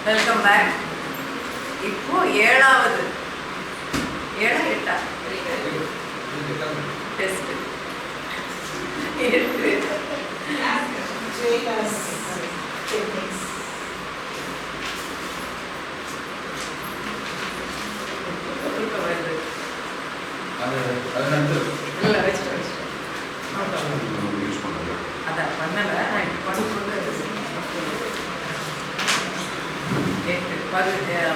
Welcome back. இப்போ ஏழாவது எட்டா டெஸ்ட் அதான் பண்ணல.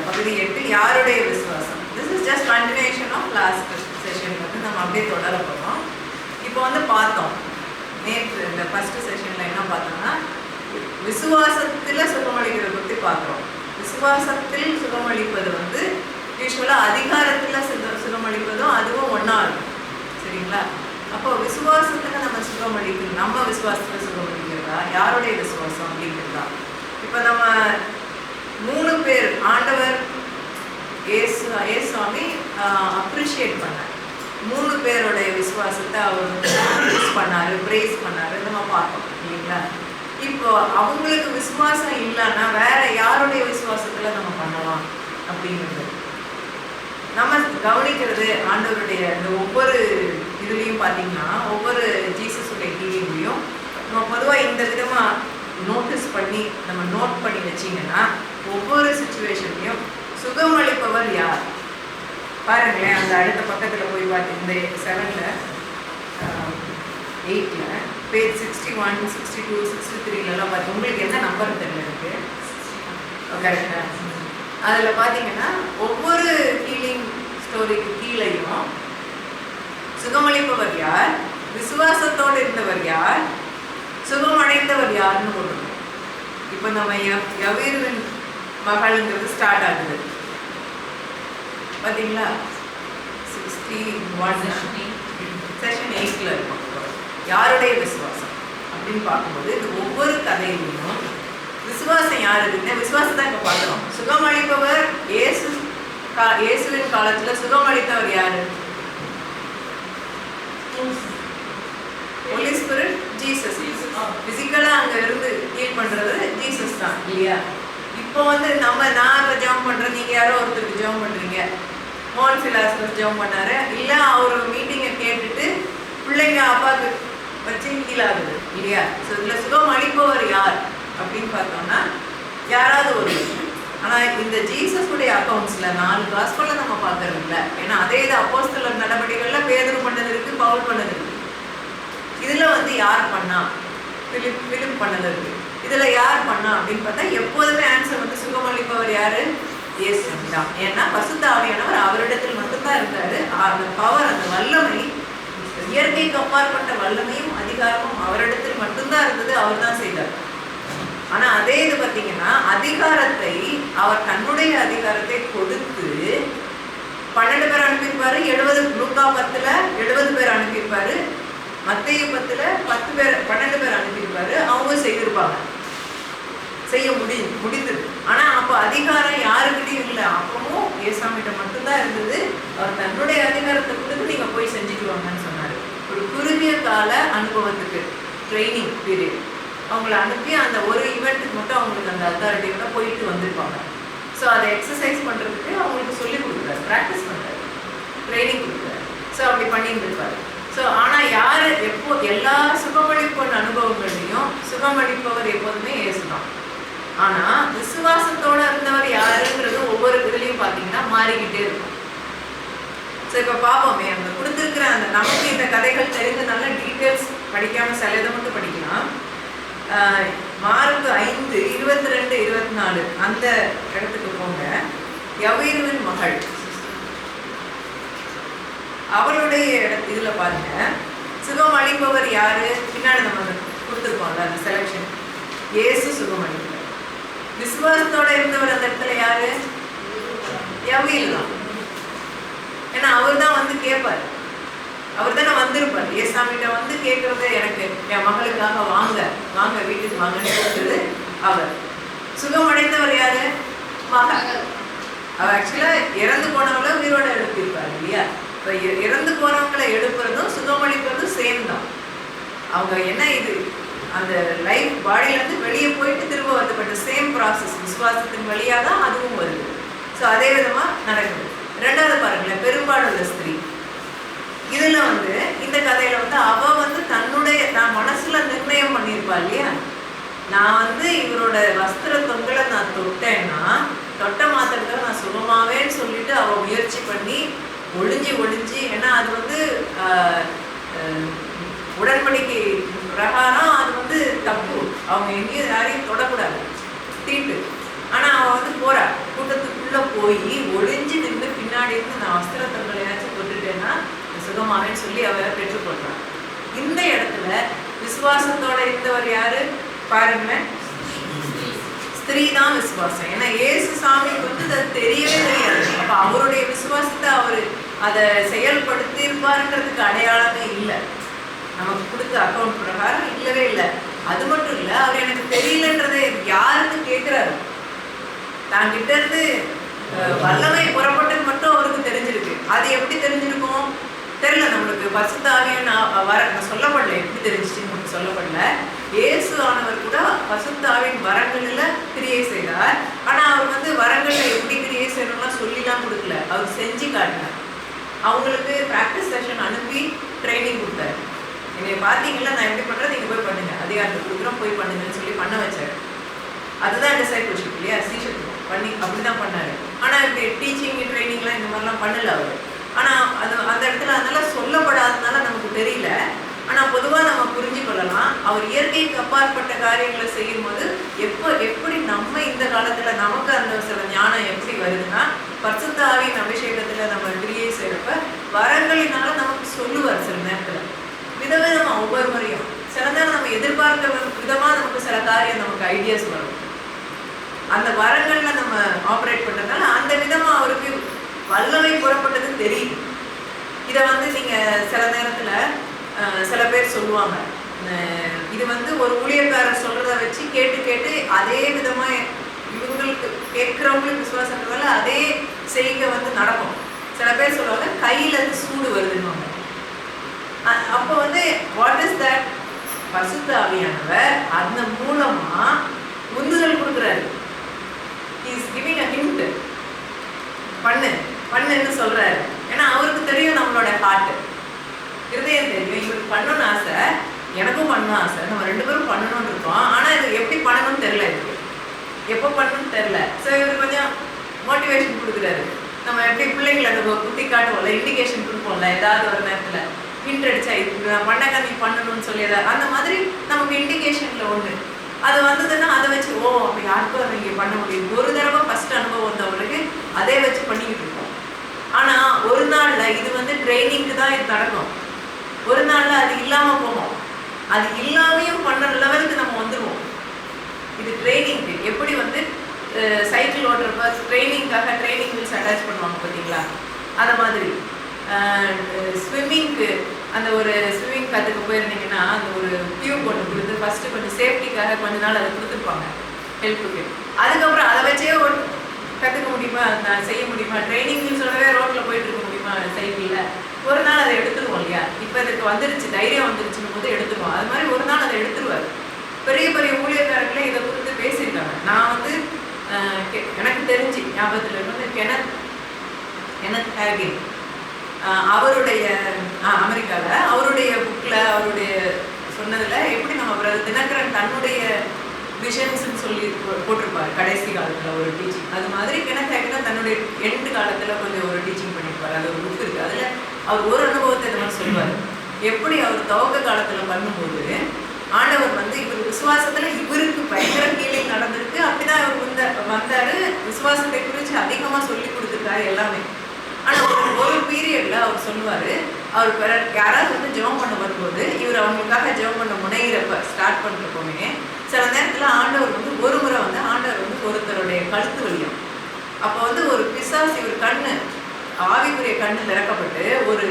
பகுதி 8 யாருடைய விசுவாசம். This is just continuation of last session வந்து நம்ம அப்படியே தொடர போகிறோம். இப்போ வந்து பார்த்தோம் நேற்று இந்த ஃபர்ஸ்ட் செஷனில் என்ன பார்த்தோம்னா விசுவாசத்தில் சுகமளிக்கிறத பற்றி பார்க்குறோம். விசுவாசத்தில் சுகமளிப்பது வந்து யூஸ்வலாக அதிகாரத்தில் சுகமளிப்பதும் அதுவும் ஒன்றா இருக்கும். சரிங்களா? அப்போ விசுவாசத்தில் நம்ம சுகமளிக்கணும். நம்ம விசுவாசத்தில் சுகமளிக்கிறதா யாருடைய விசுவாசம் அப்படிங்கிறதா. இப்போ நம்ம 3 பேர் ஆண்டவர் ஏசுவாமி அப்ரிஷியேட் பண்ணார். 3 பேருடைய விசுவாசத்தை அவர் யூஸ் பண்ணார், பிரேஸ் பண்ணார். நம்ம பார்த்தோம் இல்லைங்களா? இப்போ அவங்களுக்கு விசுவாசம் இல்லைன்னா வேற யாருடைய விசுவாசத்தில் நம்ம பண்ணலாம் அப்படிங்கிறது நம்ம கவனிக்கிறது. ஆண்டவருடைய இந்த ஒவ்வொரு இதுலேயும் பார்த்தீங்கன்னா ஒவ்வொரு ஜீசஸுடைய ஹீலிங்லேயும் நம்ம பொதுவாக இந்த விதமாக நோட்டீஸ் பண்ணி நம்ம நோட் பண்ணி வச்சிங்கன்னா ஒவ்வொரு சுச்சுவேஷன்லையும் சுகமளிப்பவர் யார் பாருங்களேன். அந்த அடுத்த பக்கத்தில் போய் பார்த்து இந்த 7ல் 8ல் பேஜ் 61, 62, 63லலாம் பார்த்து உங்களுக்கு என்ன நம்பர் தெரியல இருக்கு கரெக்டாக. அதில் பார்த்தீங்கன்னா ஒவ்வொரு ஹீலிங் ஸ்டோரிக்கு கீழேயும் சுகமளிப்பவர் யார், விசுவாசத்தோடு இருந்தவர் யார், சுகமடைந்தவர் யாருன்னு போட்டுருக்கோம். இப்போ நம்ம யவீருவின் மகள்ங்கிறது ஸ்டார்ட் ஆகுது பார்த்தீங்களா? 61 செஷன் 8ல் இருக்கும். யாருடைய விசுவாசம் அப்படின்னு பார்க்கும்போது இந்த ஒவ்வொரு கதையிலையும் விசுவாசம் யார் இருக்குன்னு விசுவாசத்தை இப்போ பார்க்குறோம். சுகமளிப்பவர் இயேசுவின் காலத்தில் சுகமளித்தவர் யாரு? Holi spirit, Jesus. பிசிக்கலாக அங்கே இருந்து ஹீல் பண்ணுறது ஜீசஸ் தான் இல்லையா? இப்போ வந்து நான் இப்போ ஜெபம் பண்ணுறேன், நீங்கள் யாரோ ஒருத்தருக்கு ஜெபம் பண்ணுறீங்க. மோன் ஃபிலாசபர் ஜெபம் பண்ணார், இல்லை அவர் மீட்டிங்கை கேட்டுட்டு பிள்ளைங்க அப்பாவுக்கு வச்சு ஹீல் ஆகுது இல்லையா? ஸோ இதில் சுகம் அளிப்பவர் யார் அப்படின்னு பார்த்தோம்னா யாராவது ஒரு. ஆனால் இந்த ஜீசஸுடைய அக்கௌண்ட்ஸில் 4 காஸ்பலில் நம்ம பார்க்கறது இல்லை. ஏன்னா அதே இது அப்போஸ்தலர் நடவடிக்கைகளில் பேதுரு பண்ணது இருக்குது, பவுல் பண்ணது இருக்குது. இதில் வந்து யார் பண்ணா? பிலிப் பண்ணது இருக்குது. இதில் யார் பண்ணா அப்படின்னு பார்த்தா எப்போதுமே ஆன்சர் வந்து சுகமளிப்பவர் யார்? இயேசு தான். ஏன்னா பரிசுத்த ஆவியானவர் அவரிடத்தில் மட்டும்தான் இருந்தார். அந்த பவர், அந்த வல்லமை, இயற்கைக்கு அப்பாற்பட்ட வல்லமையும் அதிகாரமும் அவரிடத்தில் மட்டும்தான் இருந்தது. அவர் தான் செய்தார். ஆனால் அதே இது பார்த்தீங்கன்னா அதிகாரத்தை அவர் தன்னுடைய அதிகாரத்தை கொடுத்து 12 பேர் அனுப்பியிருப்பாரு. 70 10ல் 70 பேர் அனுப்பியிருப்பாரு. மத்தேயு 10ல் 10 பேர் 12 பேர் அனுப்பியிருப்பாரு. அவங்க செய்திருப்பாங்க, செய்ய முடிந்தது. ஆனால் அப்போ அதிகாரம் யாருக்கிட்டையும் இல்லை. அப்பவும் ஏசாமிகிட்ட மட்டும்தான் இருந்தது. அவர் தன்னுடைய அதிகாரத்தை கொடுத்து நீங்கள் போய் செஞ்சுட்டு வாங்கன்னு சொன்னார். ஒரு குறுகிய கால அனுபவத்துக்கு ட்ரைனிங் பீரியட் அவங்கள அனுப்பி அந்த ஒரு ஈவெண்ட்டுக்கு மட்டும் அவங்களுக்கு அந்த அத்தாரிட்டியோட போயிட்டு வந்திருப்பாங்க. ஸோ அதை எக்ஸசைஸ் பண்ணுறதுக்கு அவங்களுக்கு சொல்லிக் கொடுக்குறாரு, ப்ராக்டிஸ் பண்ணுறாரு, ட்ரைனிங் கொடுக்குறாரு. ஸோ அப்படி பண்ணியிருந்திருப்பாரு. ஸோ ஆனால் யார் எப்போ எல்லா சுகமளிப்போர் அனுபவங்கள்லையும் சுகமளிப்பவர் எப்போதுமே இயேசு தான். ஆனால் விசுவாசத்தோடு இருந்தவர் யாருங்கிறது ஒவ்வொரு இதுலையும் பார்த்தீங்கன்னா மாறிக்கிட்டே இருக்கும். ஸோ இப்போ பார்ப்போமே, அவங்க கொடுத்துருக்குற அந்த நமக்கு இந்த கதைகள் தெரிஞ்சதுனால டீட்டெயில்ஸ் படிக்காமல் சில இதை மட்டும் படிக்கலாம். மார்க் 5, 22, 24 அந்த இடத்துக்கு போங்க. யவீருவின் மகள் அவளுடைய இதில் பாருங்க, சுகம் அளிப்பவர் யாரு? பின்னாடி நம்ம கொடுத்துருக்கோம்ல அந்த செலக்ஷன். இயேசு சுகம் அளிப்பவர். விசுவாசத்தோட இருந்தவர் அந்த இடத்துல யாரு? யவீர் தான். ஏன்னா அவர் தான் வந்து கேட்பார், அவர் தானே வந்திருப்பார். ஏசாமிகிட்ட வந்து கேட்கறது, எனக்கு என் மகளுக்காக வாங்க வீட்டுக்கு வாங்கன்னு சொல்றது அவர். சுகம் அடைந்தவர் யாரு? மகள். அவர் ஆக்சுவலாக இறந்து போனவங்கள உயிரோட எழுப்பியிருப்பார் இல்லையா? இப்போ இறந்து போறவங்களை எழுப்புறதும் சுகமளிப்பதும் சேம் தான். அவங்க என்ன இது அந்த லைஃப் பாடியிலேருந்து வெளியே போயிட்டு திரும்ப வந்து பட் சேம் ப்ராசஸ், விசுவாசத்தின் வழியாக தான் அதுவும் வருது. ஸோ அதே விதமாக நடக்குது. ரெண்டாவது பாருங்களேன், பெரும்பாலுள்ள ஸ்திரீ. இதுல இந்த கதையில அவ தன்னுடைய நான் மனசுல நிர்ணயம் பண்ணியிருப்பா இல்லையா, நான் இவரோட வஸ்திர தொங்கலை நான் தொட்டேன்னா தொட்ட மாத்திரத்துல நான் சுகமாவேன்னு சொல்லிட்டு அவ முயற்சி பண்ணி ஒளிஞ்சு ஏன்னா அது உடன்படிக்கை பிரகாரம் அது தப்பு, அவங்க எங்கேயும் யாரையும் தொடக்கூடாது, தீட்டு. ஆனா அவ போறா, கூட்டத்துக்குள்ள போய் ஒளிஞ்சு நின்று பின்னாடி இருந்து நான் வஸ்திர தொங்கலையாச்சும் தொட்டுட்டேன்னா சுகமாவேன்னு சொல்லி அவ பெற்றுக்கொள்றான். இந்த இடத்துல விசுவாசத்தோட இருந்தவர் யாரு பாருங்க, ஸ்திரீ தான் விசுவாசம். ஏன்னா ஏசு சாமிக்கு அது தெரியவே தெரியாது. அப்ப அவருடைய விசுவாசத்தை அவரு அதை செயல்படுத்தி இருப்பாருன்றதுக்கு அடையாளமே இல்லை, நமக்கு கொடுத்த அக்கௌண்ட் பிரகாரம் இல்லவே இல்லை. அது மட்டும் இல்லை, அவர் எனக்கு தெரியலன்றதை யாருன்னு கேட்கிறாரு. தான் கிட்ட இருந்து வல்லமை புறப்பட்டது மட்டும் அவருக்கு தெரிஞ்சிருக்கு. அது எப்படி தெரிஞ்சிருக்கும் தெரியல நம்மளுக்கு. பரிசுத்த ஆவியானவர் சொல்லப்படல, எப்படி தெரிஞ்சிச்சுன்னு நமக்கு சொல்லப்படல. இயேசு ஆனவர் கூட பரிசுத்த ஆவியின் வரங்களில் கிரியை செய்தார். ஆனா அவர் வரங்கள்ல எப்படி கிரியை செய்யணும்லாம் சொல்லிலாம் கொடுக்கல, அவர் செஞ்சு காட்டினார். அவங்களுக்கு ப்ராக்டிஸ் செஷன் அனுப்பி ட்ரைனிங் கொடுத்தாரு. என்னை பார்த்தீங்களா நான் எப்படி பண்ணுறது, நீங்கள் போய் பண்ணுங்க, அதிகாரத்தை கொடுக்குறோம் போய் பண்ணுங்கன்னு சொல்லி பண்ண வச்சார். அதுதான் டிசைபிள்ஷிப் இல்லையா, சீஷத்துவம் பண்ணி அப்படிதான் பண்ணாரு. ஆனா இப்படி டீச்சிங் ட்ரைனிங்லாம் இந்த மாதிரிலாம் பண்ணல அவர். ஆனா அது அந்த இடத்துல அதெல்லாம் சொல்லப்படாததுனால நமக்கு தெரியல. ஆனா பொதுவா நம்ம புரிஞ்சு கொள்ளலாம், அவர் இயற்கைக்கு அப்பாற்பட்ட காரியங்களை செய்யும் போது எப்படி நம்ம இந்த காலத்துல நமக்கு அந்த சில ஞானம் எப்படி வருதுன்னா, பரிசுத்த ஆவியின் அபிஷேகத்துல நம்ம கிரியை செய்யறப்ப வரங்களினால நமக்கு சொல்லுவார். சில நேரத்துல விதவிதமா ஒவ்வொரு முறையும் சில நேரம் நம்ம எதிர்பார்க்க விதமா நமக்கு சில காரியம் நமக்கு ஐடியாஸ் வரும். அந்த வரங்கள்ல நம்ம ஆப்ரேட் பண்றதுனால அந்த விதமா அவருக்கு வல்லமை புறப்பட்டது தெரியும். இதை நீங்க சில நேரத்துல சில பேர் சொல்லுவாங்க, இது ஒரு ஊழியக்காரர் சொல்றதை வச்சு கேட்டு அதே விதமா இவங்களுக்கு கேட்கிறவங்களுக்கு விசுவாசன்றதால அதே செய்க நடக்கும். சில பேர் சொல்லுவாங்க கையில சூடு வருதுன்னு. அப்போ வாட் இஸ் தட்? பரிசுத்த ஆவியானவர் அந்த மூலமா உந்துதல் கொடுக்குறாரு. He is giving a hint. பண்ணுன்னு சொல்றாரு. ஏன்னா அவருக்கு தெரியும் நம்மளோட ஹார்ட், இருதயம் தெரியும். இவருக்கு பண்ணணும்னு ஆசை, எனக்கும் பண்ணணும் ஆசை, நம்ம ரெண்டு பேரும் பண்ணணும்னு இருக்கோம். ஆனா இது எப்படி பண்ணணும்னு தெரியல, இருக்கு எப்போ பண்ணணும்னு தெரியல. ஸோ இவர் கொஞ்சம் மோட்டிவேஷன் கொடுக்குறாரு. நம்ம எப்படி பிள்ளைங்களை நம்ம குத்தி காட்டுவோம்ல, இண்டிகேஷன் கொடுப்போம்ல, ஏதாவது ஒரு நேரத்துல ஹிண்ட் அடிச்சா இது பண்ணக்கா நீ பண்ணணும்னு சொல்லி அந்த மாதிரி நமக்கு இண்டிகேஷன்ல ஒண்ணு அது வந்ததுன்னா அதை வச்சு அப்போ யாருக்கும் அதை இங்கே பண்ண முடியும். ஒரு தடவை ஃபர்ஸ்ட் அனுபவம் வந்தவங்களுக்கு அதே வச்சு பண்ணிக்கிட்டு இருக்கோம். ஆனா ஒரு நாள்ல இது ட்ரைனிங்க்கு தான் இது நடக்கும். ஒரு நாள்ல அது இல்லாம போகும். அது இல்லாமையும் பண்ண லெவலுக்கு நம்ம வந்துடுவோம். இது ட்ரைனிங்க்கு எப்படி சைக்கிள் ஓட்டுறப்ப ட்ரைனிங்காக ட்ரைனிங் வீல்ஸ் அட்டாச் பண்ணுவாங்க பார்த்தீங்களா, அதை மாதிரி ஸ்விம்மிங்க்கு அந்த ஒரு ஸ்விம்மிங் கற்றுக்க போயிருந்தீங்கன்னா அந்த ஒரு டியூப் ஒன்று கொடுத்து ஃபஸ்ட்டு கொஞ்சம் சேஃப்டிக்காக கொஞ்ச நாள் அதை கொடுத்துருப்பாங்க ஹெல்ப்புக்கு. அதுக்கப்புறம் அதை வச்சே கற்றுக்க முடியுமா, நான் செய்ய முடியுமா, ட்ரைனிங்னு சொல்லவே ரோட்டில் போயிட்டு இருக்க முடியுமா சைக்கிளில். ஒரு நாள் அதை எடுத்துருவோம் இல்லையா. இப்போ இதுக்கு வந்துருச்சு, தைரியம் வந்துருச்சுன்னு போது எடுத்துருவோம். அது மாதிரி ஒரு நாள் அதை எடுத்துருவார். பெரிய பெரிய ஊழியக்காரர்களே இதை குறித்து பேசியிருக்காங்க. நான் எனக்கு தெரிஞ்சு ஞாபகத்தில் கெனத் ஹேகின் அவருடைய அமெரிக்காவில் அவருடைய புக்கில் அவருடைய சொன்னதில் எப்படி நம்ம தினகரன் தன்னுடைய விஷன்ஸ்ன்னு சொல்லி போட்டிருப்பார் கடைசி காலத்தில் ஒரு டீச்சிங். அது மாதிரி கெனத் தன்னுடைய எண்டு காலத்தில் கொஞ்சம் ஒரு டீச்சிங் பண்ணியிருப்பார். அது ஒரு புக் இருக்குது. அதில் அவர் ஒரு அனுபவத்தை இந்த மாதிரி சொல்லுவார். எப்படி அவர் துவக்க காலத்தில் பண்ணும்போது ஆண்டவர் இவர் விசுவாசத்தில் இவருக்கு பயங்கர ஹீலிங் நடந்திருக்கு. அப்படிதான் அவர் வந்தார். விசுவாசத்தை குறித்து அதிகமாக சொல்லி கொடுத்துருக்காரு எல்லாமே. ஆனால் ஒரு பீரியட்ல அவர் சொல்லுவார், அவர் யாராவது ஜெபம் பண்ண வரும்போது இவர் அவங்களுக்காக ஜெபம் பண்ண முனைகிறப்ப ஸ்டார்ட் பண்ணுறப்போமே சில நேரத்தில் ஆண்டவர் ஒரு முறை ஆண்டவர் ஒருத்தருடைய கழுத்து வலியும். அப்போ ஒரு பிசாசு இவர் கண்ணு ஆவிக்குரிய கண்ணு திறக்கப்பட்டு ஒரு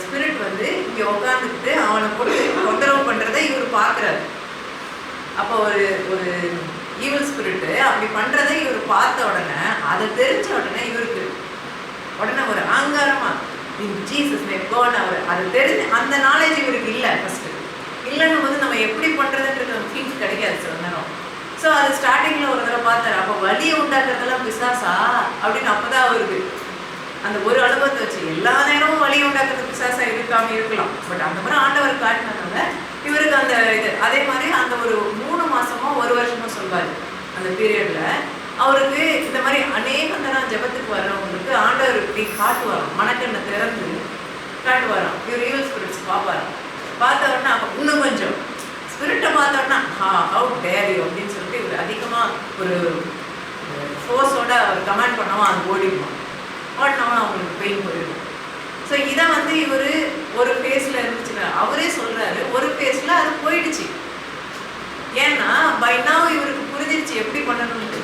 ஸ்பிரிட் இங்கே உட்காந்துக்கிட்டு அவனை போட்டு தொந்தரவு பண்ணுறதை இவர் பார்க்குறாரு. அப்போ ஒரு ஈவில் ஸ்பிரிட்டு அப்படி பண்ணுறதை இவர் பார்த்த உடனே அதை தெரிஞ்ச உடனே இவருக்கு உடனே ஒரு ஆங்காரமா ஜீசஸ் கோன் அவர் அது தெரிஞ்சு அந்த நாலேஜ் இவருக்கு இல்லை. ஃபர்ஸ்ட் இல்லைன்னும் போது நம்ம எப்படி பண்ணுறதுன்றது நமக்கு ஹிண்ட் கிடைக்காது சில நேரம். ஸோ அது ஸ்டார்டிங்கில் ஒரு தடவை பார்த்தாரு. அப்போ வலியை உண்டாக்குறதெல்லாம் பிசாசா அப்படின்னு அப்பதான் அவருக்கு அந்த ஒரு அனுபவத்தை வச்சு எல்லா நேரமும் வலியை உண்டாக்குறது பிசாசா இருக்காம இருக்கலாம். பட் அந்த மாதிரி ஆண்டவர் காட்டினதுனால இவருக்கு அந்த இது அதே மாதிரி அந்த ஒரு 3 மாசமோ 1 வருஷமோ சொல்வாரு. அந்த பீரியட்ல அவருக்கு இந்த மாதிரி அநேக தரம் ஜபத்துக்கு வர்றவங்களுக்கு ஆண்டவர் இப்படி காட்டுவாராம், மனக்கண்ணை திறந்து காட்டுவாராம். இவர் ஈவல் ஸ்பிரிட்ஸ் பார்ப்பாராம். பார்த்த உடனே இன்னும் கொஞ்சம் ஸ்பிரிட்டை பார்த்த உடனே ஹவு டேர் யூ அப்படின்னு சொல்லிட்டு இவர் அதிகமாக ஒரு ஃபோர்ஸோட அவர் கமெண்ட் பண்ணவும் அது ஓடிடுவோம். ஓடினவன் அவங்களுக்கு பெயின் போயிடும். ஸோ இதை வந்து இவர் ஒரு ஃபேஸில் இருந்துச்சுன்னா அவரே சொல்கிறாரு, ஒரு ஃபேஸில் அது போயிடுச்சு. ஏன்னா பை நாவ் இவருக்கு புரிஞ்சிருச்சு எப்படி பண்ணணும்னு.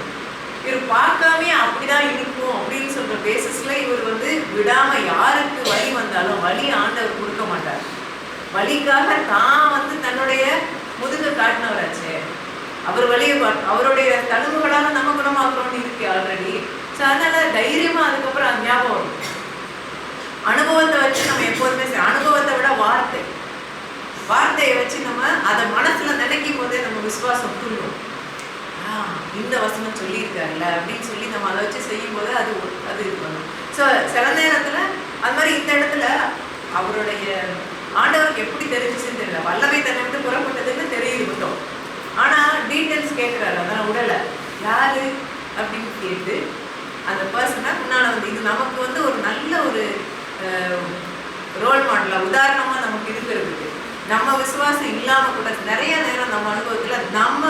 இவர் பார்க்காமே அப்படிதான் இருக்கும் அப்படின்னு சொல்ற பேசிஸ்ல இவர் வந்து விடாம யாருக்கு வலி வந்தாலும் வலி ஆண்டவர் கொடுக்க மாட்டார். வலிக்காக தான் வந்து தன்னுடைய முதுக காட்டினவராச்சே. அவர் வலியை அவருடைய தழும்புகளால நம்ம குணமாக்குறோம்னு இருக்கு ஆல்ரெடி. ஸோ அதனால தைரியமா அதுக்கப்புறம் அது ஞாபகம் வரும். அனுபவத்தை வச்சு நம்ம எப்போதுமே அனுபவத்தை விட வார்த்தையை வச்சு நம்ம அதை மனசுல நினைக்கும் போதே நம்ம விசுவாசம் துள்ளும். இந்த வசனம் சொல்லியிருக்காருல்ல அப்படின்னு சொல்லி நம்ம அதை வச்சு செய்யும் போது அது இது பண்ணும். ஸோ சில நேரத்துல அது மாதிரி இந்த இடத்துல அவருடைய ஆண்டவருக்கு எப்படி தெரிஞ்சிச்சுன்னு தெரியல. வல்லமை தன்னை விட்டு புறப்பட்டதுன்னு தெரியுது மட்டும். ஆனா டீட்டெயில்ஸ் கேட்கிறாரு. அதான் உடலை யாரு அப்படின்னு கேட்டு அந்த பர்சனை முன்னால வந்து இது நமக்கு வந்து ஒரு நல்ல ஒரு ரோல் மாடலா உதாரணமா நமக்கு இருக்கிறதுக்கு. நம்ம விசுவாசம் இல்லாம கூட நிறைய நேரம் நம்ம அனுபவத்துல நம்ம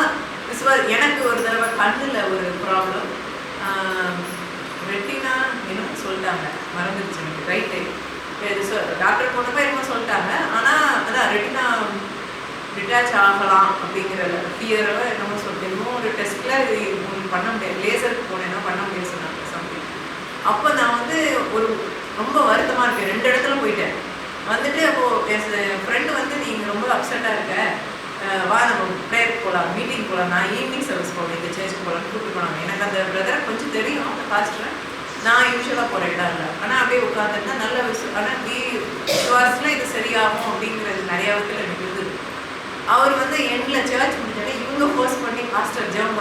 எனக்கு ஒரு தடவை கண்ணுல ஒரு ப்ராப்ளம், ரெட்டினா என்னன்னு சொல்லிட்டாங்க, மறந்துடுச்சு எனக்கு. ரைட்டு டாக்டர் போனப்போ என்னமோ சொல்லிட்டாங்க. ஆனால் அதான் ரெட்டினா டிட்டாச் ஆகலாம் அப்படிங்கிற ஃபியரோ என்னமோ சொல்லிட்டு இன்னும் ஒரு டெஸ்ட்டில் இது உங்களுக்கு பண்ண முடியாது, லேசருக்கு போனேன்னா பண்ண முடியாது சொன்னாங்க சம்திங். அப்போ நான் வந்து ஒரு ரொம்ப வருத்தமாக இருக்கேன். 2 இடத்துல போயிட்டேன். வந்துட்டு அப்போது என் ஃப்ரெண்டு வந்து நீங்கள் ரொம்ப அப்செட்டாக இருக்க, வா நம்ம ப்ரேயருக்கு போகலாம், மீட்டிங் போகலாம், நான் ஈவினிங் சர்வீஸ் போகலாம், இந்த சேர்ச்சுக்கு போகலான்னு கூப்பிட்டு போனாங்க. எனக்கு அந்த பிரதரை கொஞ்சம் தெரியும், அந்த பாஸ்டரை. நான் யூஸ்வலாக போகிற இடம் இல்லை. ஆனால் அப்படியே உட்காந்துருந்தா நல்ல ஆனால் விசுவாசத்தில் இது சரியாகும் அப்படிங்கிறது நிறையா விதத்தில் எனக்கு இருந்தது. அவர் வந்து எண்டில் சர்ச் முடிஞ்சாலே இவங்க ஃபோர்ஸ் பண்ணி பாஸ்டர் ஜெபம்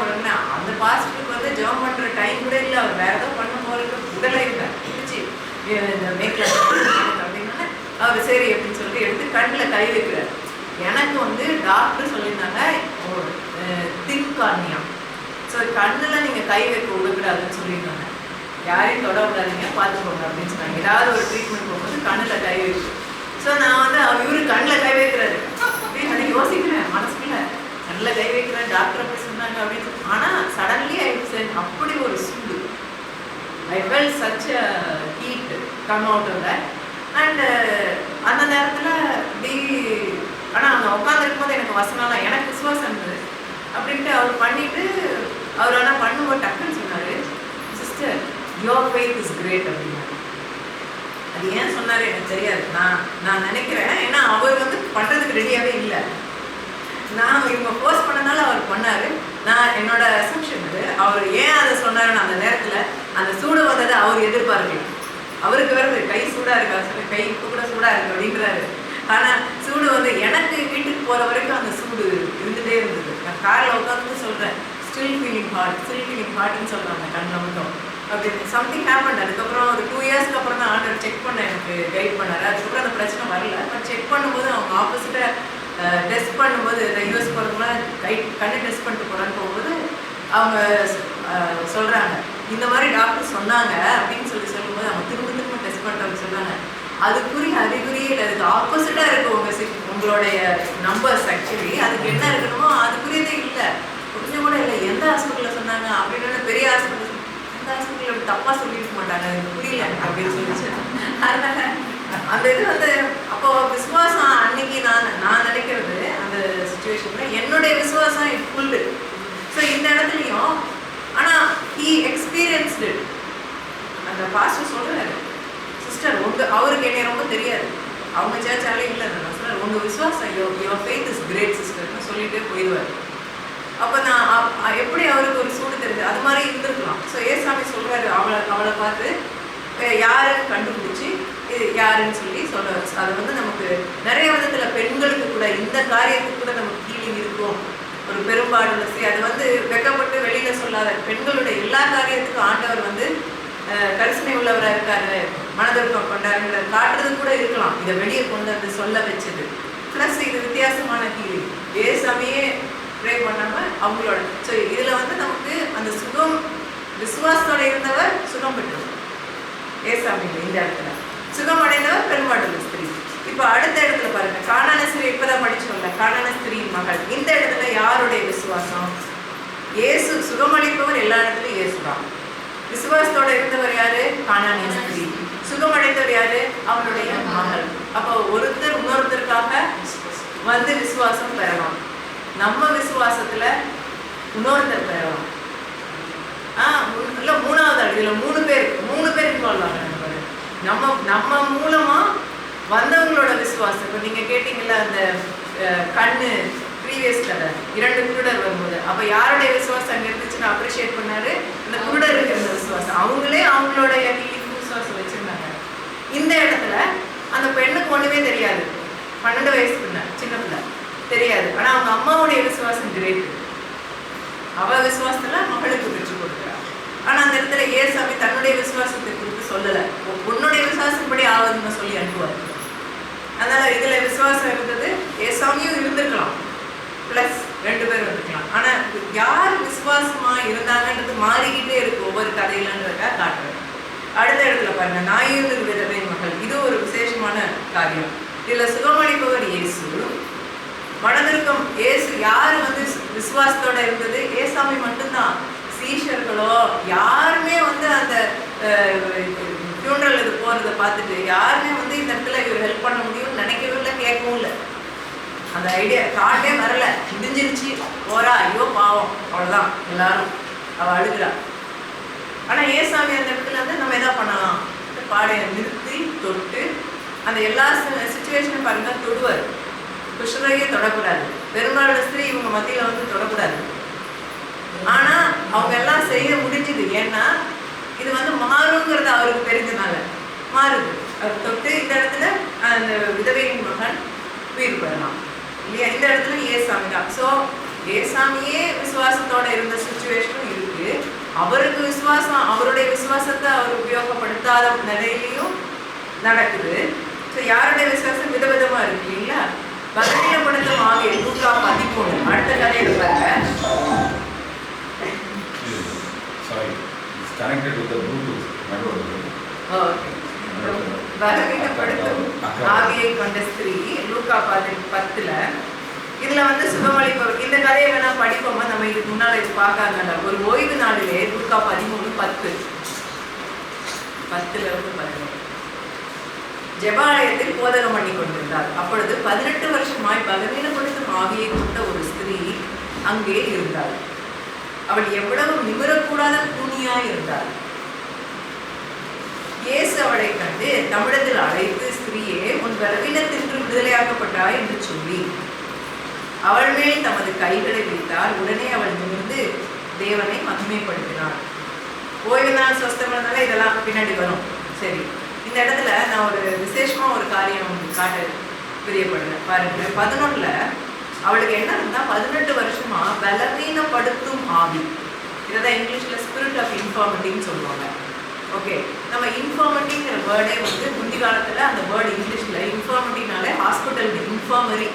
பண்ணுங்கன்னா அந்த பாஸ்டருக்கு வந்து ஜெபம் பண்ணுற டைம் கூட இல்லை. அவர் வேறு ஏதோ பண்ண போகிறது உடலை இல்லை பிடிச்சி இந்த மேக்கில் அப்படின்னா அவர் சரி அப்படின்னு சொல்லிட்டு எடுத்து கண்ணில் கை வைக்கிறார். எனக்கு வந்து டாக்டர் சொல்லியிருந்தாங்க தின் கார்னியா, ஸோ கண்ணில் நீங்கள் கை வைக்க விடக்கூடாதுன்னு சொல்லியிருந்தாங்க. யாரையும் தொட விடாதீங்க, பார்த்துக்கோங்க அப்படின்னு சொன்னாங்க. ஏதாவது ஒரு ட்ரீட்மெண்ட் போகும்போது கண்ணில் கை வைக்கும். ஸோ நான் வந்து இவரு கண்ணில் கை வைக்கிறாரு அப்படின்னு அதை யோசிக்கிறேன் மனசுக்குள்ள. கண்ணில் கை வைக்கிறேன், டாக்டர் அப்படி சொன்னாங்க அப்படின்னு. ஆனால் சடன்லி அப்படி ஒரு சூடு, I fell such a heat come out of that. And அந்த நேரத்தில் இப்படி ஆனால் அங்கே உட்காந்துருக்கும் போது எனக்கு வசனம்லாம் எனக்கு விசுவாசம் இருந்தது அப்படின்ட்டு அவர் பண்ணிட்டு அவர் ஆனால் பண்ணும்போது டக்குன்னு சொன்னார், sister your faith is great அப்படின்னாரு. அது ஏன் சொன்னார் எனக்கு தெரியாது. நான் நினைக்கிறேன் ஏன்னா அவர் வந்து பண்ணுறதுக்கு ரெடியாகவே இல்லை. நான் இவங்க போஸ்ட் பண்ணனால அவர் பண்ணார். நான் என்னோட அசம்ஷன் அது. அவர் ஏன் அதை சொன்னாருன்னு அந்த நேரத்தில் அந்த சூடு வந்ததை அவர் எதிர்பார்க்கல. அவருக்கு வருது கை சூடாக இருக்கா, சொல்லி கை இப்போ கூட சூடாக இருக்கு அப்படின்றாரு. ஆனால் சூடு வந்து எனக்கு வீட்டுக்கு போகிற வரைக்கும் அந்த சூடு இருந்துகிட்டே இருந்தது. நான் காரில் உட்காந்து சொல்கிறேன், ஸ்டில் ஃபீலிங் ஹார்ட்னு சொல்கிறாங்க கண்ணில் மட்டும். அப்படி சம்திங் ஹேப்பன். அதுக்கப்புறம் ஒரு 2 இயர்ஸ்க்கு அப்புறம் தான் ஆர்டர் செக் பண்ண எனக்கு கைட் பண்ணார். அதுக்கப்புறம் அந்த பிரச்சனை வரல. பட் செக் பண்ணும்போது அவங்க ஆப்போசிட்டாக டெஸ்ட் பண்ணும்போது இந்த யூஎஸ் போகிறதுக்குலாம் கண்ணு டெஸ்ட் பண்ணிட்டு போகிறான்னு போகும்போது அவங்க சொல்கிறாங்க, இந்த மாதிரி டாக்டர் சொன்னாங்க அப்படின்னு சொல்லும்போது அவங்க திரும்ப டெஸ்ட் பண்ணுறவங்க சொன்னாங்க, அதுக்குரிய அறிகுறியே இல்லை, அதுக்கு ஆப்போசிட்டாக இருக்குது உங்களுடைய நம்பர்ஸ். ஆக்சுவலி அதுக்கு என்ன இருக்கணுமோ அதுக்குரியதே இல்லை, கொஞ்சம் கூட இல்லை. எந்த ஹாஸ்பிட்டலில் சொன்னாங்க அப்படின்னு பெரிய ஹாஸ்பிட்டல், எந்த ஹாஸ்பிட்டலில் அப்படி தப்பாக சொல்லியிருக்க மாட்டாங்க, எனக்கு புரியல அப்படின்னு சொல்லிச்சு. அதனால அந்த இது வந்து அப்போ விசுவாசம் அன்னைக்கு நான் நினைக்கிறது அந்த சுச்சுவேஷனில் என்னுடைய விசுவாசம் இட் ஃபுல்லு. ஸோ இந்த இடத்துலையும் ஆனால் ஹீ எக்ஸ்பீரியன்ஸ்டு. அந்த பாஸ்டர் சொல்கிறாரு, சிஸ்டர் அவருக்கு என்னை ரொம்ப தெரியாது, அவங்க சேர்ச்சாலே இல்லை. நான் சொல்கிறேன், உங்கள் விசுவாசம் யுவர் ஃபெய்த் இஸ் கிரேட் சிஸ்டர்னு சொல்லிகிட்டே போயிடுவார். அப்போ நான் எப்படி அவருக்கு ஒரு சூடு தெரிஞ்சு அது மாதிரி இருந்திருக்கலாம். ஸோ ஏசாமி சொல்கிறாரு, அவளை பார்த்து யாருன்னு கண்டுபிடிச்சி இது யாருன்னு சொல்லி சொல்கிறார். அது வந்து நமக்கு நிறைய விதத்தில் பெண்களுக்கு கூட இந்த காரியத்துக்கு கூட நமக்கு ஹீலிங் இருக்கும். ஒரு பெரும்பாடு அது வந்து வெக்கப்பட்டு வெளியில சொல்லாத பெண்களுடைய எல்லா காரியத்துக்கும் ஆண்டவர் வந்து கரிசனை உள்ளவராக இருக்காரு, மனதிற்கம் கொண்டாருங்கிற காட்டுறது கூட இருக்கலாம். இதை வெளியே கொண்டு வந்து சொல்ல வச்சது. ப்ளஸ் இது வித்தியாசமான ஹீலிங். ஏசாமியே ப்ரே பண்ணாமல் அவங்களோட. ஸோ இதில் வந்து நமக்கு அந்த சுகம் விசுவாசத்தோட இருந்தவர் சுகம் பெற்றவர் ஏசாமி. இந்த இடத்துல சுகம் அடைந்தவர் பெரும்பாடு ஸ்திரீ. இப்போ அடுத்த இடத்துல பாருங்க, கானான ஸ்திரீ. இப்போதான் படிச்சோம்ல, கானான ஸ்திரீ மகள். இந்த இடத்துல யாருடைய விசுவாசம்? இயேசு சுகமளிப்பவர். எல்லா இடத்துலையும் இயேசு தான். விசுவாசத்தோட இருந்தவர் யாரு? கானானிய ஸ்திரீ. சுகமடைந்தவர் யாரு? அவருடைய மகள். அப்போ ஒருத்தர் இன்னொருத்தருக்காக வந்து விசுவாசம் பெறலாம். நம்ம விசுவாசத்துல இன்னொருத்தர் பெறலாம். இல்ல மூணாவது ஆள். இதுல மூணு பேர் இன்வால்வ் ஆகிறாங்க. நம்ம மூலமா வந்தவங்களோட விசுவாசம். இப்போ நீங்க கேட்டீங்கல்ல அந்த கண்ணு ப்ரீவியஸ் கதை, 2 குருடர் வரும்போது, அப்ப யாருடைய விசுவாசம் அங்க இருந்துச்சுன்னு அப்ரிஷியேட் பண்ணாரு? அந்த குருடர் இருக்கிற விசுவாசம். அவங்களே அவங்களோட விசுவாசம் வச்சிருந்தாங்க. இந்த இடத்துல அந்த பெண்ணுக்கு ஒண்ணுமே தெரியாது. 12 வயசு பிள்ளை, சின்ன பிள்ளை, தெரியாது. ஆனா அவங்க அம்மாவுடைய விசுவாசம் கிரேட். அவ விசுவாசத்துல மகளுக்கு பெற்றுக் கொடுக்குறார். ஆனா அந்த இடத்துல ஏசாமி தன்னுடைய விசுவாசத்தை குறித்து சொல்லல. உன்னுடைய விசுவாசப்படி ஆகுதுன்னு சொல்லி அனுப்புவார். அதனால இதுல விசுவாசம் இருந்தது. ஏசாமியும் இருந்திருக்கலாம், பிளஸ் 2 பேர் வந்துக்கலாம். ஆனா யார் விசுவாசமா இருந்தாங்கன்றது மாறிக்கிட்டே இருக்கு ஒவ்வொரு கதையிலன்றத காட்டுறேன். அடுத்த இடத்துல பாருங்க, நாயுது விதவை மகள். இது ஒரு விசேஷமான காரியம். இதுல சுகமளிப்பவர் இயேசு, மனதிற்கும் இயேசு. யாரு வந்து விசுவாசத்தோட இருந்தது? ஏசாமி மட்டும்தான். சீஷர்களோ யாருமே வந்து அந்த ஃபியூனரல் இது போறதை பார்த்துட்டு யாருமே வந்து இந்த இடத்துல இவர் ஹெல்ப் பண்ண முடியும்னு நினைக்கவும் இல்லை, கேட்கவும் இல்லை. அந்த ஐடியா காட்டே வரல. முடிஞ்சிருச்சு, போறா, ஐயோ பாவம், அவ்வளோதான். எல்லாரும் அவ அழுகிறா. ஆனா ஏசாமி அந்த இடத்துல வந்து நம்ம எதா பண்ணலாம்? பாடையை நிறுத்தி தொட்டு அந்த எல்லா சிச்சுவேஷனும் பாருங்க தொடுவார். குஷ்டரோகியை தொடக்கூடாது. பெரும்பாலான ஸ்திரீ இவங்க மத்தியில வந்து தொடக்கூடாது. ஆனா அவங்க எல்லாம் செய்ய முடிஞ்சுது. ஏன்னா இது வந்து மாறுங்கிறது அவருக்கு தெரிஞ்சதுனால மாறுது. அவர் தொட்டு இந்த இடத்துல அந்த விதவையின் மகன் உயிர் பெறலாம் இல்லையா? இந்த இடத்துல ஏசாமி தான். ஸோ ஏசாமியே விசுவாசத்தோட இருந்த சுச்சுவேஷனும் இருக்கு. அவருக்கு விசுவாசம், அவருடைய விசுவாசத்தை அவர் உபயோகப்படுத்தாத நிலையிலையும் நடக்குது. ஸோ யாருடைய விசுவாசம் விதவிதமா இருக்கு இல்லைங்களா? பலவீனப்படுத்தும் ஆகிய லூக்கா 13. அடுத்த கதையில பாருங்க. பலவீனப்படுத்தும் ஆகியை கொண்ட ஸ்திரீ லூக்கா 10. இதுல வந்து சுகமளிப்பவர். இந்த கதையை வேணா படிப்போமா? நம்ம இதுக்கு முன்னால இது பார்க்காங்கல்ல. ஒரு ஓய்வு நாளிலே லூக்கா 13:10 ஜெபாலயத்தில் போதகம் பண்ணி கொண்டிருந்தார். அப்பொழுது 18 வருஷமாய் பலவீனப்படுத்தும் ஆவியை கொண்ட ஒரு ஸ்திரீ அங்கே இருந்தாள். அவள் எவ்வளவு நிமிரக்கூடாத கூனியாய் இருந்தாள். இயேசு அவளை கண்டு தமிழத்தில் அழைத்து, ஸ்திரீயே, உன் பலவீனத்திற்கு விடுதலையாக்கப்பட்டாய் என்று சொல்லி அவள் மேல் தமது கைகளை வைத்தார். உடனே அவள் நிமிர்ந்து தேவனை மகிமைப்படுத்தினாள். ஓய்வு நாள் சொஸ்தமானால இதெல்லாம் பின்னாடி வரும். சரி, இந்த இடத்துல நான் ஒரு விசேஷமா ஒரு காரியம் காட்ட பிரியப்படுறேன். பாருங்க, 11 அவளுக்கு என்ன இருந்தா 18 வருஷமா பலவீனப்படுத்தும் ஆவி. இதான் இங்கிலீஷ்ல ஸ்பிரிட் ஆஃப் இன்ஃபார்மிட்டின்னு சொல்லுவாங்க. ஓகே, நம்ம இன்ஃபார்மிட்டிங்கிற வேர்டே வந்து முந்தி காலத்துல அந்த வேர்டு இங்கிலீஷ்ல இன்ஃபார்மிட்டினாலே ஹாஸ்பிட்டல் இன்ஃபார்மரி.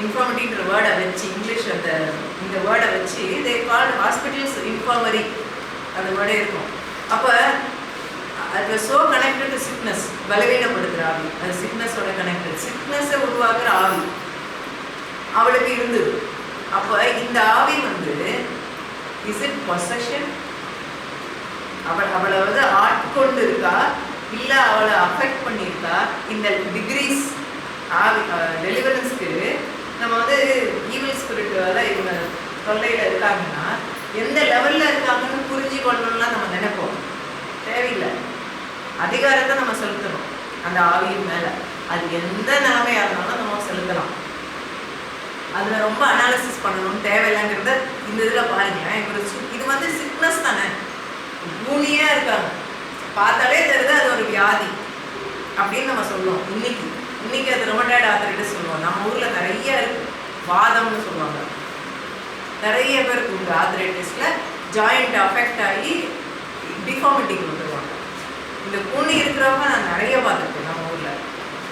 இன்ஃபார்மிட்டின்ற வேர்டை வச்சு இங்கிலீஷ் இந்த வேர்டை வச்சு தே கால்ட் ஹாஸ்பிட்டல்ஸ் இன்ஃபார்மரி அந்த வேர்டே இருக்கும். அப்போ அது ஸோ கனெக்டட் டு சிக்னஸ். பலவீனப்படுத்துகிற ஆவி, அது சிக்னஸோட கனெக்டட். சிக்னஸை உருவாக்குற ஆவி அவளுக்கு இருந்தது. அப்போ இந்த ஆவி வந்து இஸ் இட் பொசஷன்? அவளை வந்து ஆட்கொண்டு இருக்கா, இல்லை அவளை அஃபெக்ட் பண்ணியிருக்கா? இந்த டிகிரிஸ் ஆவி டெலிவரன்ஸ்க்கு நம்ம வந்து ஈவில் ஸ்பிரிட்டுவால இவங்க தொல்லையில் இருக்காங்கன்னா எந்த லெவலில் இருக்காங்கன்னு புரிஞ்சு கொள்ளணும்லாம் நம்ம நினைப்போம். தேவையில்லை. அதிகாரத்தை நம்ம செலுத்தணும் அந்த ஆவியின் மேலே. அது எந்த நிலைமையாக இருந்தாலும் நம்ம செலுத்தலாம். அதில் ரொம்ப அனாலிசிஸ் பண்ணணும்னு தேவையில்லைங்கிறத இந்த இதில் பாருங்களேன். இது வந்து சிக்னஸ் தானே, பூனியாக இருக்காங்க, பார்த்தாலே தெரியுது அது ஒரு வியாதி அப்படின்னு நம்ம சொல்லுவோம். இன்னைக்கு அது ரொமட்டாய்டு ஆர்த்ரைட்டிஸ் சொல்லுவோம். நம்ம ஊரில் நிறைய இருக்கு. வாதம்னு சொல்லுவாங்க. நிறைய பேருக்கு உண்டு ஆர்த்ரைட்டிஸில் ஜாயிண்ட் அஃபெக்ட் ஆகி டிஃபார்மிட்டிக்கு வந்துடுவாங்க. இந்த கூனி இருக்கிறவங்க நான் நிறைய பார்த்துருக்கேன் நம்ம ஊரில்.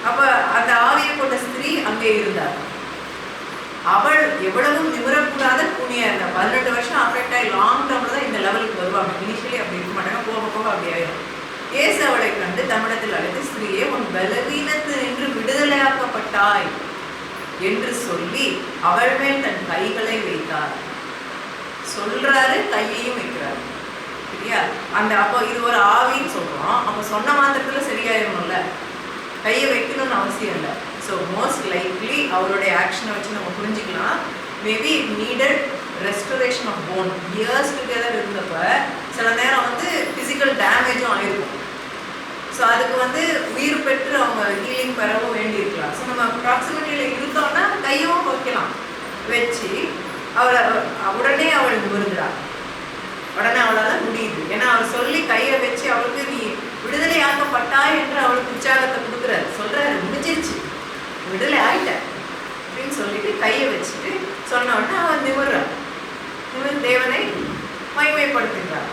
அப்போ அந்த ஆவியை கொண்ட ஸ்திரீ அங்கே இருந்தார். அவள் எவ்வளவும் நிமிரக்கூடாத கூனியாக இருந்தாள். 18 வருஷம் அஃபெக்ட் ஆகி லாங் டேர்மில் தான் இந்த லெவலுக்கு வருவாங்க. இனிஷியலி அப்படி இருக்க மாட்டாங்க, போக போக அப்படி ஆயிடும். இயேசு அவளை கண்டு தம்மிடத்தில் அழைத்து, ஸ்திரீயே, உன் பலவீனத்து என்று விடுதலையாக்கப்பட்டாய் என்று சொல்லி அவள் மேல் தன் கைகளை வைத்தார். சொல்றாரு, கையையும் வைக்கிறாரு. சரியா? அந்த அப்போ இது ஒரு ஆவின்னு சொல்றோம். அப்போ சொன்ன மாத்திரத்துல சரியாயிரும்ல, கையை வைக்கணும்னு அவசியம் இல்லை. ஸோ மோஸ்ட் லைக்லி அவருடைய ஆக்ஷனை வச்சு நம்ம புரிஞ்சுக்கலாம். Maybe it needed restoration of bone. Years together இருந்தப்ப சில நேரம் வந்து ஃபிசிக்கல் டேமேஜும் ஆயிருக்கும். ஸோ அதுக்கு உயிர் பெற்று அவங்க ஹீலிங் பெறவும் வேண்டியிருக்கலாம். ஸோ நம்ம ப்ராக்சிமிட்டியில் இருந்தோம்னா கையும் வைக்கலாம். வச்சு அவளை உடனே அவள் நிமிர்கிறாள். உடனே அவளால் முடியுது. ஏன்னா அவர் சொல்லி கையை வச்சு அவளுக்கு நீ விடுதலை ஆக்கப்பட்டாய் என்று அவளுக்கு உற்சாகத்தை கொடுக்குறாரு. சொல்றாரு, முடிஞ்சிருச்சு, விடுதலை ஆயிட்ட அப்படின்னு சொல்லிட்டு கையை வச்சுட்டு சொன்ன உடனே அவன் நிமிர்றான். நிமிர் தேவனை மகிமைப்படுத்துகிறார்.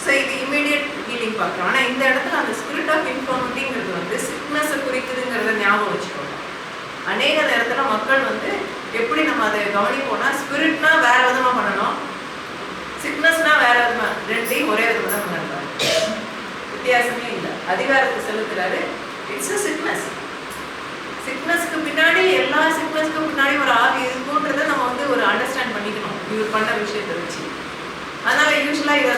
ஸோ இது இமீடியட் ஹீலிங் பார்க்குறோம். ஆனால் இந்த இடத்துல அந்த ஸ்பிரிட் ஆஃப் இன்ஃபார்மிட்டிங்கிறது சிக்னஸை குறிக்குதுங்கிறத ஞாபகம் வச்சுக்கோங்க. அநேக நேரத்தில் மக்கள் எப்படி நம்ம அதை கவனிப்போம்னா, ஸ்பிரிட்னா வேற விதமாக பண்ணணும், சிக்னஸ்னா வேற விதமாக, ரெண்டையும் ஒரே விதமாக தான் பண்ணுறாங்க. வித்தியாசமே இல்லை. அதிகாரத்தை செலுத்துறாரு, இட்ஸ் அ சிக்னஸ். சிக்னஸ்க்கு பின்னாடி, எல்லா சிக்னஸ்க்கு பின்னாடி ஒரு ஆவி இருக்குன்றதை நம்ம ஒரு அண்டர்ஸ்டாண்ட் பண்ணிக்கணும் இவர் பண்ண விஷயத்தை வச்சு. அதனால யூஸ்வலாக இதை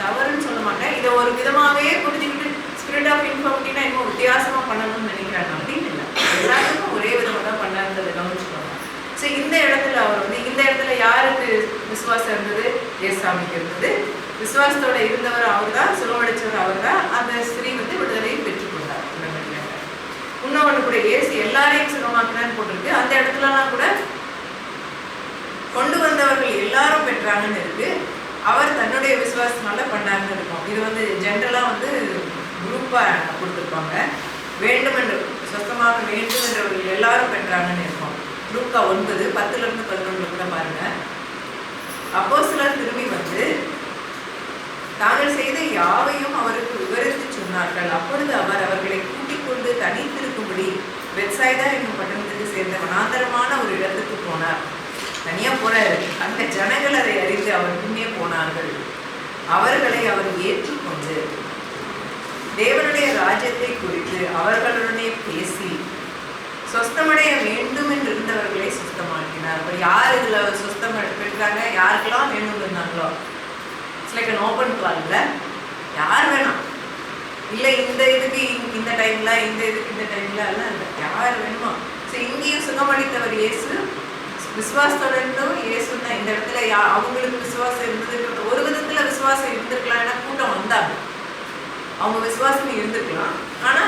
தவறுன்னு சொல்ல மாட்டேன். இதை ஒரு விதமாகவே புரிஞ்சுக்கிட்டு ஸ்பிரிட் ஆஃப் இன்ஃபார்மிட்டினா இன்னும் வித்தியாசமாக பண்ணணும்னு நினைக்கிறாங்க அப்படின்னு இல்லை. எல்லாருக்கும் ஒரே விதமாக தான் பண்ணாருன்றதை கவனிச்சுக்கோங்க. ஸோ இந்த இடத்துல அவர் இந்த இடத்துல யாருக்கு விசுவாசம் இருந்தது? ஏசாமிக்கு இருந்தது. விசுவாசத்தோட இருந்தவர் அவர் தான், சுகமடைச்சவர் அவர் தான். அந்த ஸ்திரீ விடுதலையும் பெற்றுக்கொண்டார். இன்னொன்று கூட ஏசு எல்லாரையும் சுகமாக்கினான்னு போட்டிருக்கு. அந்த இடத்துலலாம் கூட கொண்டு வந்தவர்கள் எல்லாரும் பெற்றாங்கன்னு இருக்கு. அவர் தன்னுடைய விசுவாசனால பண்ணாருன்னு இருக்கும். இது ஜென்ரலாக குரூப்பாக கொடுத்துருப்பாங்க. வேண்டுமென்று சொந்தமாக வேண்டும் என்றவர்கள் எல்லாரும் பெற்றாங்கன்னு இருக்கும். லூக்கா 9:10-11 கூட பாருங்க. அப்போஸ்தலர் திரும்பி தாங்கள் செய்த யாவையும் அவருக்கு விவரித்து சொன்னார்கள். அப்பொழுது அவர் அவர்களை கூட்டிக் கொண்டு தனித்திருக்கும்படி பெத்சாய்தா என்னும் பட்டணத்துக்கு சேர்ந்த வனாந்தரமான ஒரு இடத்துக்கு போனார். தனியா போறாரு. அந்த ஜனங்கள் அதை அறிந்து அவர் முன்னே போனார்கள். அவர்களை அவர் ஏற்றுக்கொண்டு தேவனுடைய ராஜ்யத்தை குறித்து அவர்களுடனே பேசி சொஸ்தமடைய வேண்டும் என்று இருந்தவர்களை சுத்தமாக்கினார். யார் இதுல சுத்தம் பெற்றாங்க? யாருக்கெல்லாம் வேணும்னு இருந்தாங்களோ, இட்ஸ் லைக் அன் ஓப்பன் கால்ல யார் வேணும் இல்லை, இந்த இதுக்கு இந்த டைம்ல, இந்த இதுக்கு இந்த டைம்ல எல்லாம் இல்லை, யார் வேணுமோ. ஸோ இங்கேயும் சுகமளித்தவர் இயேசு, விசுவாசத்தோட இருந்தும் இயேசு தான். இந்த இடத்துல அவங்களுக்கு விசுவாசம் இருந்தது, ஒரு விதத்துல விசுவாசம் இருந்திருக்கலாம். ஏன்னா கூட்டம் வந்தாங்க, அவங்க விசுவாசம் இருந்திருக்கலாம். ஆனா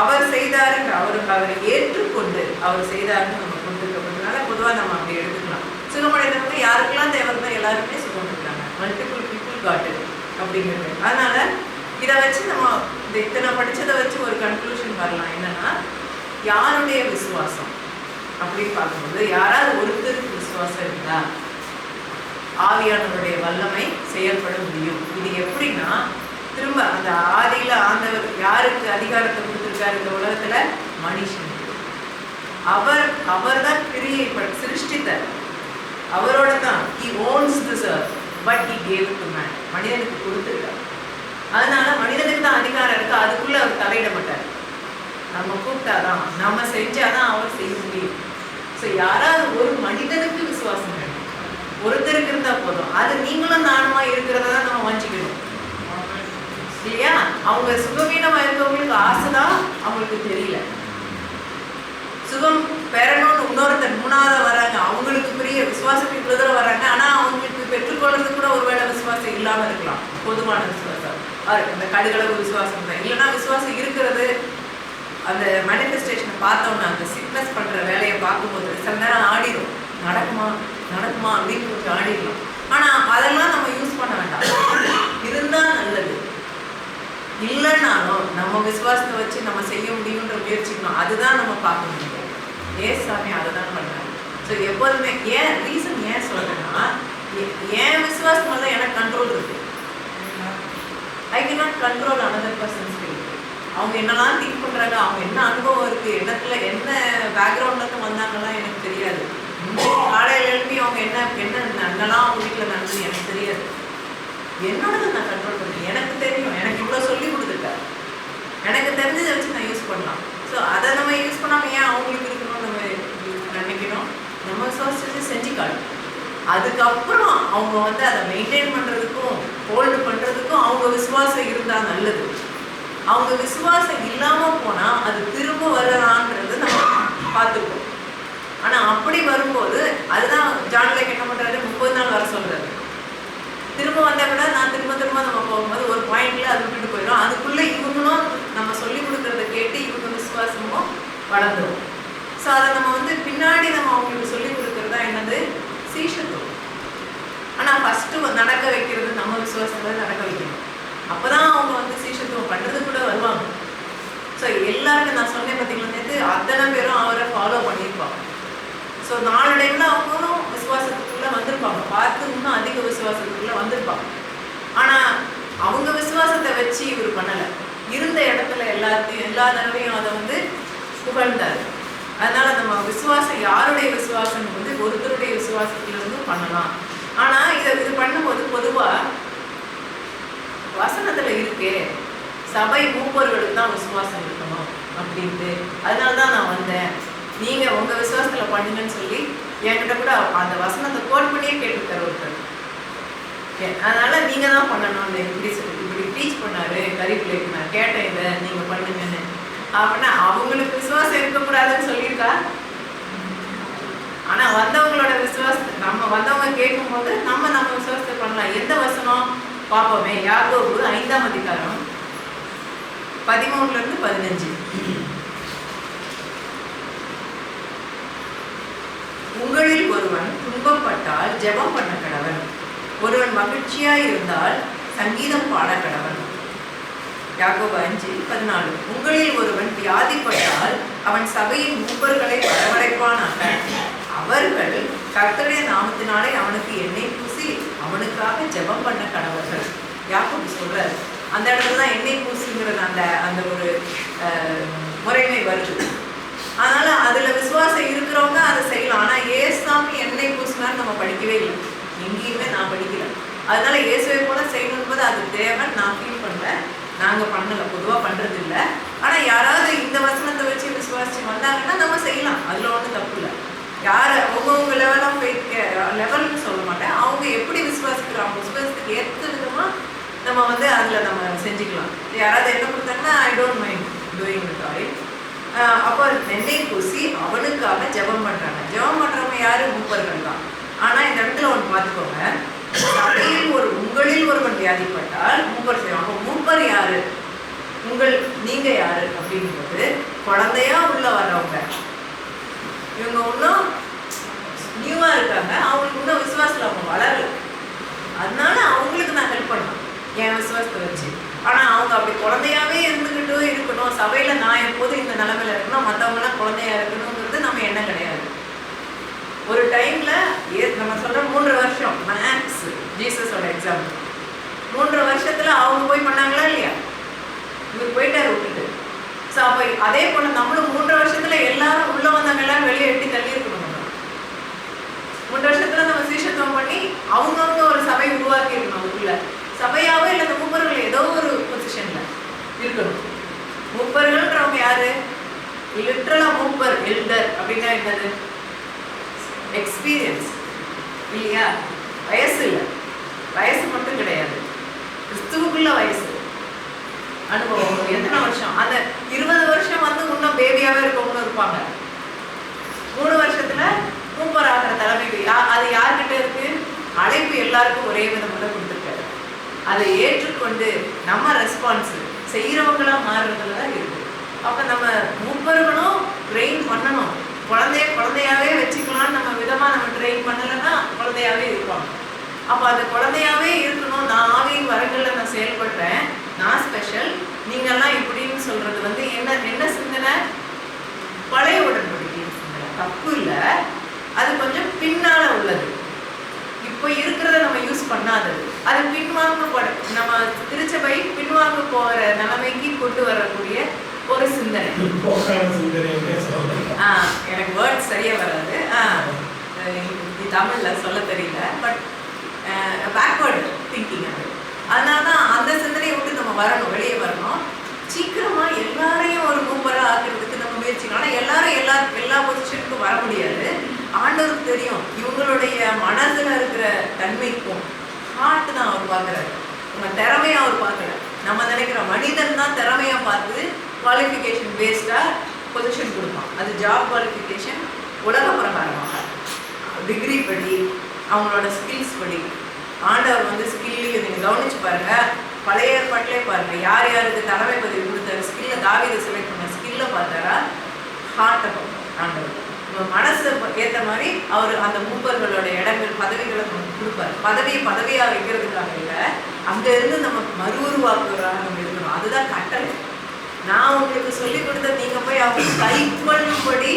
அவர் செய்தாருன்ற அவரை ஏற்றுக்கொண்டு அவர் செய்தாருன்னு நம்ம கொடுத்துருக்கப்பட்டதுனால பொதுவாக நம்ம அப்படி எடுத்துக்கலாம். சுகமடைந்தவங்க யாருக்கெல்லாம் தேவைன்னா எல்லாருமே சுகம் கொடுக்குறாங்க. மல்டிபிள் பீப்புள் காட்டு அப்படிங்கிறது. அதனால இதை வச்சு நம்ம இந்த இத்தனை படிச்சதை வச்சு ஒரு கன்க்ளூஷன் வரலாம். என்னன்னா, யாருடைய விசுவாசம் அப்படின்னு பார்க்கும்போது யாராவது ஒருத்தருக்கு விசுவாசம் இருந்தா ஆவியானவருடைய வல்லமை செயல்பட முடியும். இது எப்படின்னா, திரும்ப அந்த ஆதியில ஆண்டவர் யாருக்கு அதிகாரத்தை கொடுத்திருக்காரு இந்த உலகத்துல? மனுஷன். அவர் தான் கிரியை சிருஷ்டித்தார். அவரோட தான். he owns this earth but he gave it to man. மனிதனுக்கு கொடுத்திருக்கார். அதனால மனிதனுக்கு தான் அதிகாரம் இருக்கு. அதுக்குள்ள அவர் தலையிட மாட்டார். நம்ம கூப்பிட்டாதான், நம்ம செஞ்சாதான் அவர் செய்ய முடியும். ஸோ யாராவது ஒரு மனிதனுக்கு விசுவாசம் வேணும், ஒருத்தருக்கு இருந்தா போதும். அது நீங்களும் நானுமா இருக்கிறத தான் நம்ம வாஞ்சிக்கணும் இல்லையா? அவங்க சுகவீனமா இருக்கவங்களுக்கு ஆசைதான், அவங்களுக்கு தெரியல. சுகம் பெறணும்னு இன்னொருத்தர் மூணாவது வராங்க, அவங்களுக்கு பெரிய விசுவாசத்துக்கு இவ்வளவு தூரம் வராங்க. ஆனா அவங்களுக்கு பெற்றுக்கொள்றது கூட ஒருவேளை விசுவாசம் இல்லாம இருக்கலாம். பொதுவான விசுவாசம், அந்த கடுகளவு விசுவாசம் தான். இல்லைன்னா விசுவாசம் இருக்கிறது, அந்த மேனிஃபெஸ்டேஷனை பார்த்தோம்னா, அந்த சிக்னஸ் பண்ற வேலையை பார்க்கும்போது சில நேரம் ஆடிடும். நடக்குமா நடக்குமா அப்படின்னு கொஞ்சம் ஆடிடலாம். ஆனா அதெல்லாம் நம்ம யூஸ் பண்ண வேண்டாம். இருந்தா நல்லது, இல்லைன்னாலும் நம்ம விசுவாசத்தை வச்சு நம்ம செய்ய முடியுன்ற முயற்சிக்கணும். அதுதான் நம்ம பார்க்க முடியும். ஏசாமி அதை தான் பண்ணாங்க. ஸோ எப்போதுமே ரீசன் ஏன் சொல்றேன்னா, என் விசுவாசம் தான் எனக்கு கண்ட்ரோல் இருக்கு. I cannot control another persons feeling. அவங்க என்னெல்லாம் திங்க் பண்ணுறாங்க, அவங்க என்ன அனுபவம் இருக்குது, என்னத்தில் என்ன பேக்ரவுண்ட்லேருந்து வந்தாங்கலாம் எனக்கு தெரியாது. காலையில் எழுப்பி அவங்க என்னெல்லாம் அவங்க வீட்டில் நடந்தது எனக்கு தெரியாது. என்னோடது நான் கண்ட்ரோல் பண்ணுறேன். எனக்கு தெரியும், எனக்கு இவ்வளோ சொல்லி கொடுத்துருக்காரு. எனக்கு தெரிஞ்சதை வச்சு நான் யூஸ் பண்ணலாம். ஸோ அதை நம்ம யூஸ் பண்ணாமல் ஏன் அவங்களுக்கு இருக்கணும்னு நம்ம நினைக்கணும். நம்ம விசுவாசத்தை செஞ்சு காட்டணும். அதுக்கப்புறம் அவங்க வந்து அதை மெயின்டைன் பண்ணுறதுக்கும் ஹோல்டு பண்ணுறதுக்கும் அவங்க விசுவாசம் இருந்தால் நல்லது. அவங்க விசுவாசம் இல்லாமல் போனால் அது திரும்ப வரலான்றது நம்ம பார்த்துப்போம். ஆனால் அப்படி வரும்போது அதுதான் ஜான் லைக் என்ன பண்ணுறாரு, 30 நாள் வர சொல்கிறாரு. திரும்ப வந்தால் கூட நான் திரும்ப நம்ம போகும்போது ஒரு பாயிண்ட்ல அது விட்டுட்டு போயிடும். அதுக்குள்ளே இவங்களும் நம்ம சொல்லி கொடுக்குறத கேட்டு இவங்க விசுவாசமும் வளர்ந்துடும். ஸோ அதை நம்ம வந்து பின்னாடி நம்ம அவங்களுக்கு சொல்லி கொடுக்குறதா என்னது, சீஷத்துவம். ஆனால் ஃபஸ்ட்டு நடக்க வைக்கிறது நம்ம விசுவாசத்தை நடக்க வைக்கணும். அப்போ தான் அவங்க வந்து சீஷத்துவம் பண்ணுறது கூட வருவாங்க. ஸோ எல்லாருக்கும் நான் சொன்னேன் பார்த்தீங்களா நேற்று, அத்தனை பேரும் அவரை ஃபாலோ பண்ணியிருப்பாங்க. ஸோ நாளடைவில் அவங்களும் விசுவாசத்துக்குள்ளே வந்திருப்பாங்க, பார்த்து இன்னும் அதிக விசுவாசத்துக்குள்ளே வந்திருப்பாங்க. ஆனால் அவங்க விசுவாசத்தை வச்சு இவர் பண்ணலை. இருந்த இடத்துல எல்லா தடவையும் அதை வந்து புகழ்ந்தார். அதனால நம்ம விசுவாசம் யாருடைய விசுவாசம் வந்து ஒருத்தருடைய விசுவாசத்துல இருந்து பண்ணலாம். ஆனால் இது பண்ணும்போது பொதுவாக வசனத்தில் இருக்கே சபை மூப்பர்களுக்கு தான் விசுவாசம் இருக்கணும் அப்படின்ட்டு, அதனால தான் நான் வந்தேன், நீங்கள் உங்கள் விசுவாசத்தில் பண்ணுங்கன்னு சொல்லி என்கிட்ட கூட அந்த வசனத்தை கோட் பண்ணியே கேட்டுருக்காரு ஒருத்தர். அதனால் நீங்கள் தான் பண்ணணும்னு இப்படி டீச் பண்ணார் கரிப்பிள்ளைக்கு. நான் கேட்டேன் இதை நீங்கள் பண்ணுங்கன்னு. அப்படின்னா அவங்களுக்கு விசுவாசம் இருக்கக்கூடாதுன்னு சொல்லியிருக்கா. ஆனால் வந்தவங்களோட விசுவாசத்தை நம்ம வந்தவங்க கேட்கும்போது நம்ம விசுவாசத்தை பண்ணலாம். எந்த வசனம் பார்ப்போமே, யாக்கோபு 5ஆம் அதிகாரம் 13 to 15. உங்களில் ஒருவன் துன்பப்பட்டால் ஜெபம் பண்ண கடவன், ஒருவன் மகிழ்ச்சியாய் இருந்தால் சங்கீதம் பாட கடவன். யாக்கோபு 5:14. உங்களில் ஒருவன் வியாதிப்பட்டால் அவன் சபையின் மூப்பர்களை வரவழைப்பானாக, அவர்கள் கர்த்தருடைய நாமத்தினாலே அவனுக்கு எண்ணெய் பூசி அவனுக்காக ஜெபம் பண்ண கடவர்கள். யாக்கோபு சொல்றாரு. அந்த இடத்துல தான் எண்ணெய் பூசிங்கிறது அந்த ஒரு முறைமை வருது. அதனால அதுல விசுவாசம் இருக்கிறவங்க அதை செய்யலாம். ஆனா ஏசாமி எண்ணெய் பூசினான்னு நம்ம படிக்கவே இல்லை, எங்கேயுமே நான் படிக்கல. அதனால இயேசுவை போல செய்யணும் என்பது அது தேவைன்னு நான் ஃபீல் பண்ணேன். நாங்கள் பண்ணலை, பொதுவாக பண்ணுறது இல்லை. ஆனால் யாராவது இந்த வசனத்தை வச்சு விசுவாசிச்சு வந்தாங்கன்னா நம்ம செய்யலாம், அதில் ஒன்றும் தப்பு இல்லை. யார் அவங்கவுங்க லெவல்னு சொல்ல மாட்டேன், அவங்க எப்படி விசுவாசிக்கிறாங்க விசுவாசத்துக்கு ஏற்ற விதமாக நம்ம வந்து அதில் நம்ம செஞ்சுக்கலாம். யாராவது என்ன கொடுத்தாங்கன்னா I don't mind doing it oil. அப்போ எண்ணெய் பூசி அவனுக்காக ஜெபம் பண்ணுறாங்க. ஜெபம் பண்ணுறவங்க யார்? மூப்பர்கள் தான். ஆனால் இந்த இடத்துல ஒன்று பார்த்துக்கோங்க, உங்களில் ஒருவன் வியாதிப்பட்டால் மூப்பர் செய்வாங்க. அப்போ மூப்பர் யாரு? நீங்க யாரு அப்படிங்கும்போது குழந்தையா உள்ள வர்றவங்க, இவங்க இன்னும் நியூவா இருக்காங்க, அவங்களுக்கு இன்னும் விசுவாசத்துல அவங்க வளரல. அதனால அவங்களுக்கு நான் ஹெல்ப் பண்ணணும் என் விசுவாசத்தை வச்சு. ஆனா அவங்க அப்படி குழந்தையாவே இருந்துகிட்டு இருக்கணும், சபையில நான் எப்போதும் இந்த நிலைமையில இருக்கணும், மற்றவங்களாம் குழந்தையா இருக்கணுங்கிறது நம்ம எண்ணம் கிடையாது. ஒரு டைம்ல நம்ம சொல்ற 3 வருஷம் மேக்ஸ் ஜீசஸோட எக்ஸாம்பிள், 3 வருஷத்துல அவங்க போய் பண்ணாங்களா இல்லையா? இவர் போயிட்டாரு விட்டுட்டு. ஸோ அப்போ அதே போல நம்மளும் 3 வருஷத்துல எல்லாரும் உள்ள வந்தவங்க எல்லாரும் வெளியே எட்டி தள்ளி இருக்கணும். 3 வருஷத்துல நம்ம சீஷத்துவம் பண்ணி அவங்கவுங்க ஒரு சபை உருவாக்கி இருக்கணும். அதுக்குள்ள சபையாவோ இல்லை அந்த மூப்பர்கள் ஏதோ ஒரு பொசிஷன்ல இருக்கணும். மூப்பர்கள்ன்றவங்க யாரு? லிட்டரலா மூப்பர், எல்டர் அப்படின்னா என்னது? எக்ஸ்பீரியன்ஸ் இல்லையா? வயசு இல்லை, வயசு மட்டும் கிடையாது, கிறிஸ்துவுக்குள்ள வயசு, அனுபவம். எத்தனை வருஷம்? அந்த 20 வருஷம் வந்து இன்னும் பேபியாவே இருக்கவங்களும் இருப்பாங்க. 3 வருஷத்துல மூப்பர் ஆகிற தலைமைக்கு அது யார்கிட்ட இருக்கு? அழைப்பு எல்லாருக்கும் ஒரே விதமாக கொடுத்துருக்காரு. அதை ஏற்றுக்கொண்டு நம்ம ரெஸ்பான்ஸ் செய்யறவங்களா மாறுறதுல தான் இருக்கு. அப்ப நம்ம மூப்பர்களும் ட்ரெயின் பண்ணணும். குழந்தையாவே வச்சுக்கலாம்னு நம்ம விதமா நம்ம ட்ரெயின் பண்ணலைன்னா குழந்தையாவே இருப்பாங்க. அப்போ அந்த குழந்தையாவே இருக்கணும். நான் ஆவியின் வரங்கள்ல நான் செயல்படுறேன், நான் ஸ்பெஷல், நீங்கெல்லாம் இப்படின்னு சொல்றது வந்து என்ன சிந்தனை? பழைய உடன்படிக்கையின் சிந்தனை. தப்பு இல்லை, அது கொஞ்சம் பின்னால உள்ளது. இப்போ இருக்கிறத நம்ம யூஸ் பண்ணாதது. அது பின்வாங்கப்பட நம்ம திருச்சபை பின்வாங்க போகிற நிலைமைக்கு கொண்டு வரக்கூடிய ஒரு சிந்தனை. எனக்கு வேர்ட் சரியா வராது, தமிழ்ல சொல்ல தெரியல, பட் பேக்வர்டு திங்கிங் அது. அதனால தான் அந்த சிந்தனையை விட்டு நம்ம வரணும், வெளியே வரணும். சீக்கிரமா எல்லாரையும் ஒரு மூப்பரா ஆக்குறதுக்கு நம்ம முயற்சிக்கணும். ஆனால் எல்லாரும் எல்லா பொசிஷனுக்கும் வர முடியாது. ஆண்டவருக்கு தெரியும் இவங்களுடைய மனசுல இருக்கிற தன்மைக்கும் ஹார்ட் தான் அவர் பார்க்குறாரு. உங்க திறமையா அவர் பார்க்கல. நம்ம நினைக்கிற மனிதன் தான் திறமையா பார்த்து குவாலிஃபிகேஷன் பேஸ்டா பொசிஷன் கொடுப்பான். அது ஜாப் குவாலிஃபிகேஷன் உலக பிரகாரமாக டிகிரி படி அவங்களோட ஸ்கில்ஸ் படி. ஆண்டவர் வந்து ஸ்கில்லையும் நீங்கள் கவனிச்சு பாருங்க. பழைய ஏற்பாட்டிலே பாருங்க, யார் யாருக்கு தலைமை பதவி கொடுத்தாரு, ஸ்கில்ல தாவீதை செலக்ட் பண்ண ஸ்கில்ல பார்த்தாரா, ஹார்ட்டை பார்ப்பார் ஆண்டவர். மனசு ஏற்ற மாதிரி அவர் அந்த மூப்பர்களோட இடங்கள் பதவிகளை கொடுப்பார். பதவியா வைக்கிறதுக்காக இல்லை, அங்க இருந்து நம்ம மறுஉருவாக்குறாக நம்ம இருக்கணும். அதுதான் கட்டளை. நான் உங்களுக்கு சொல்லிக் கொடுத்த நீங்க போய் அவங்க கை பண்ணும்படி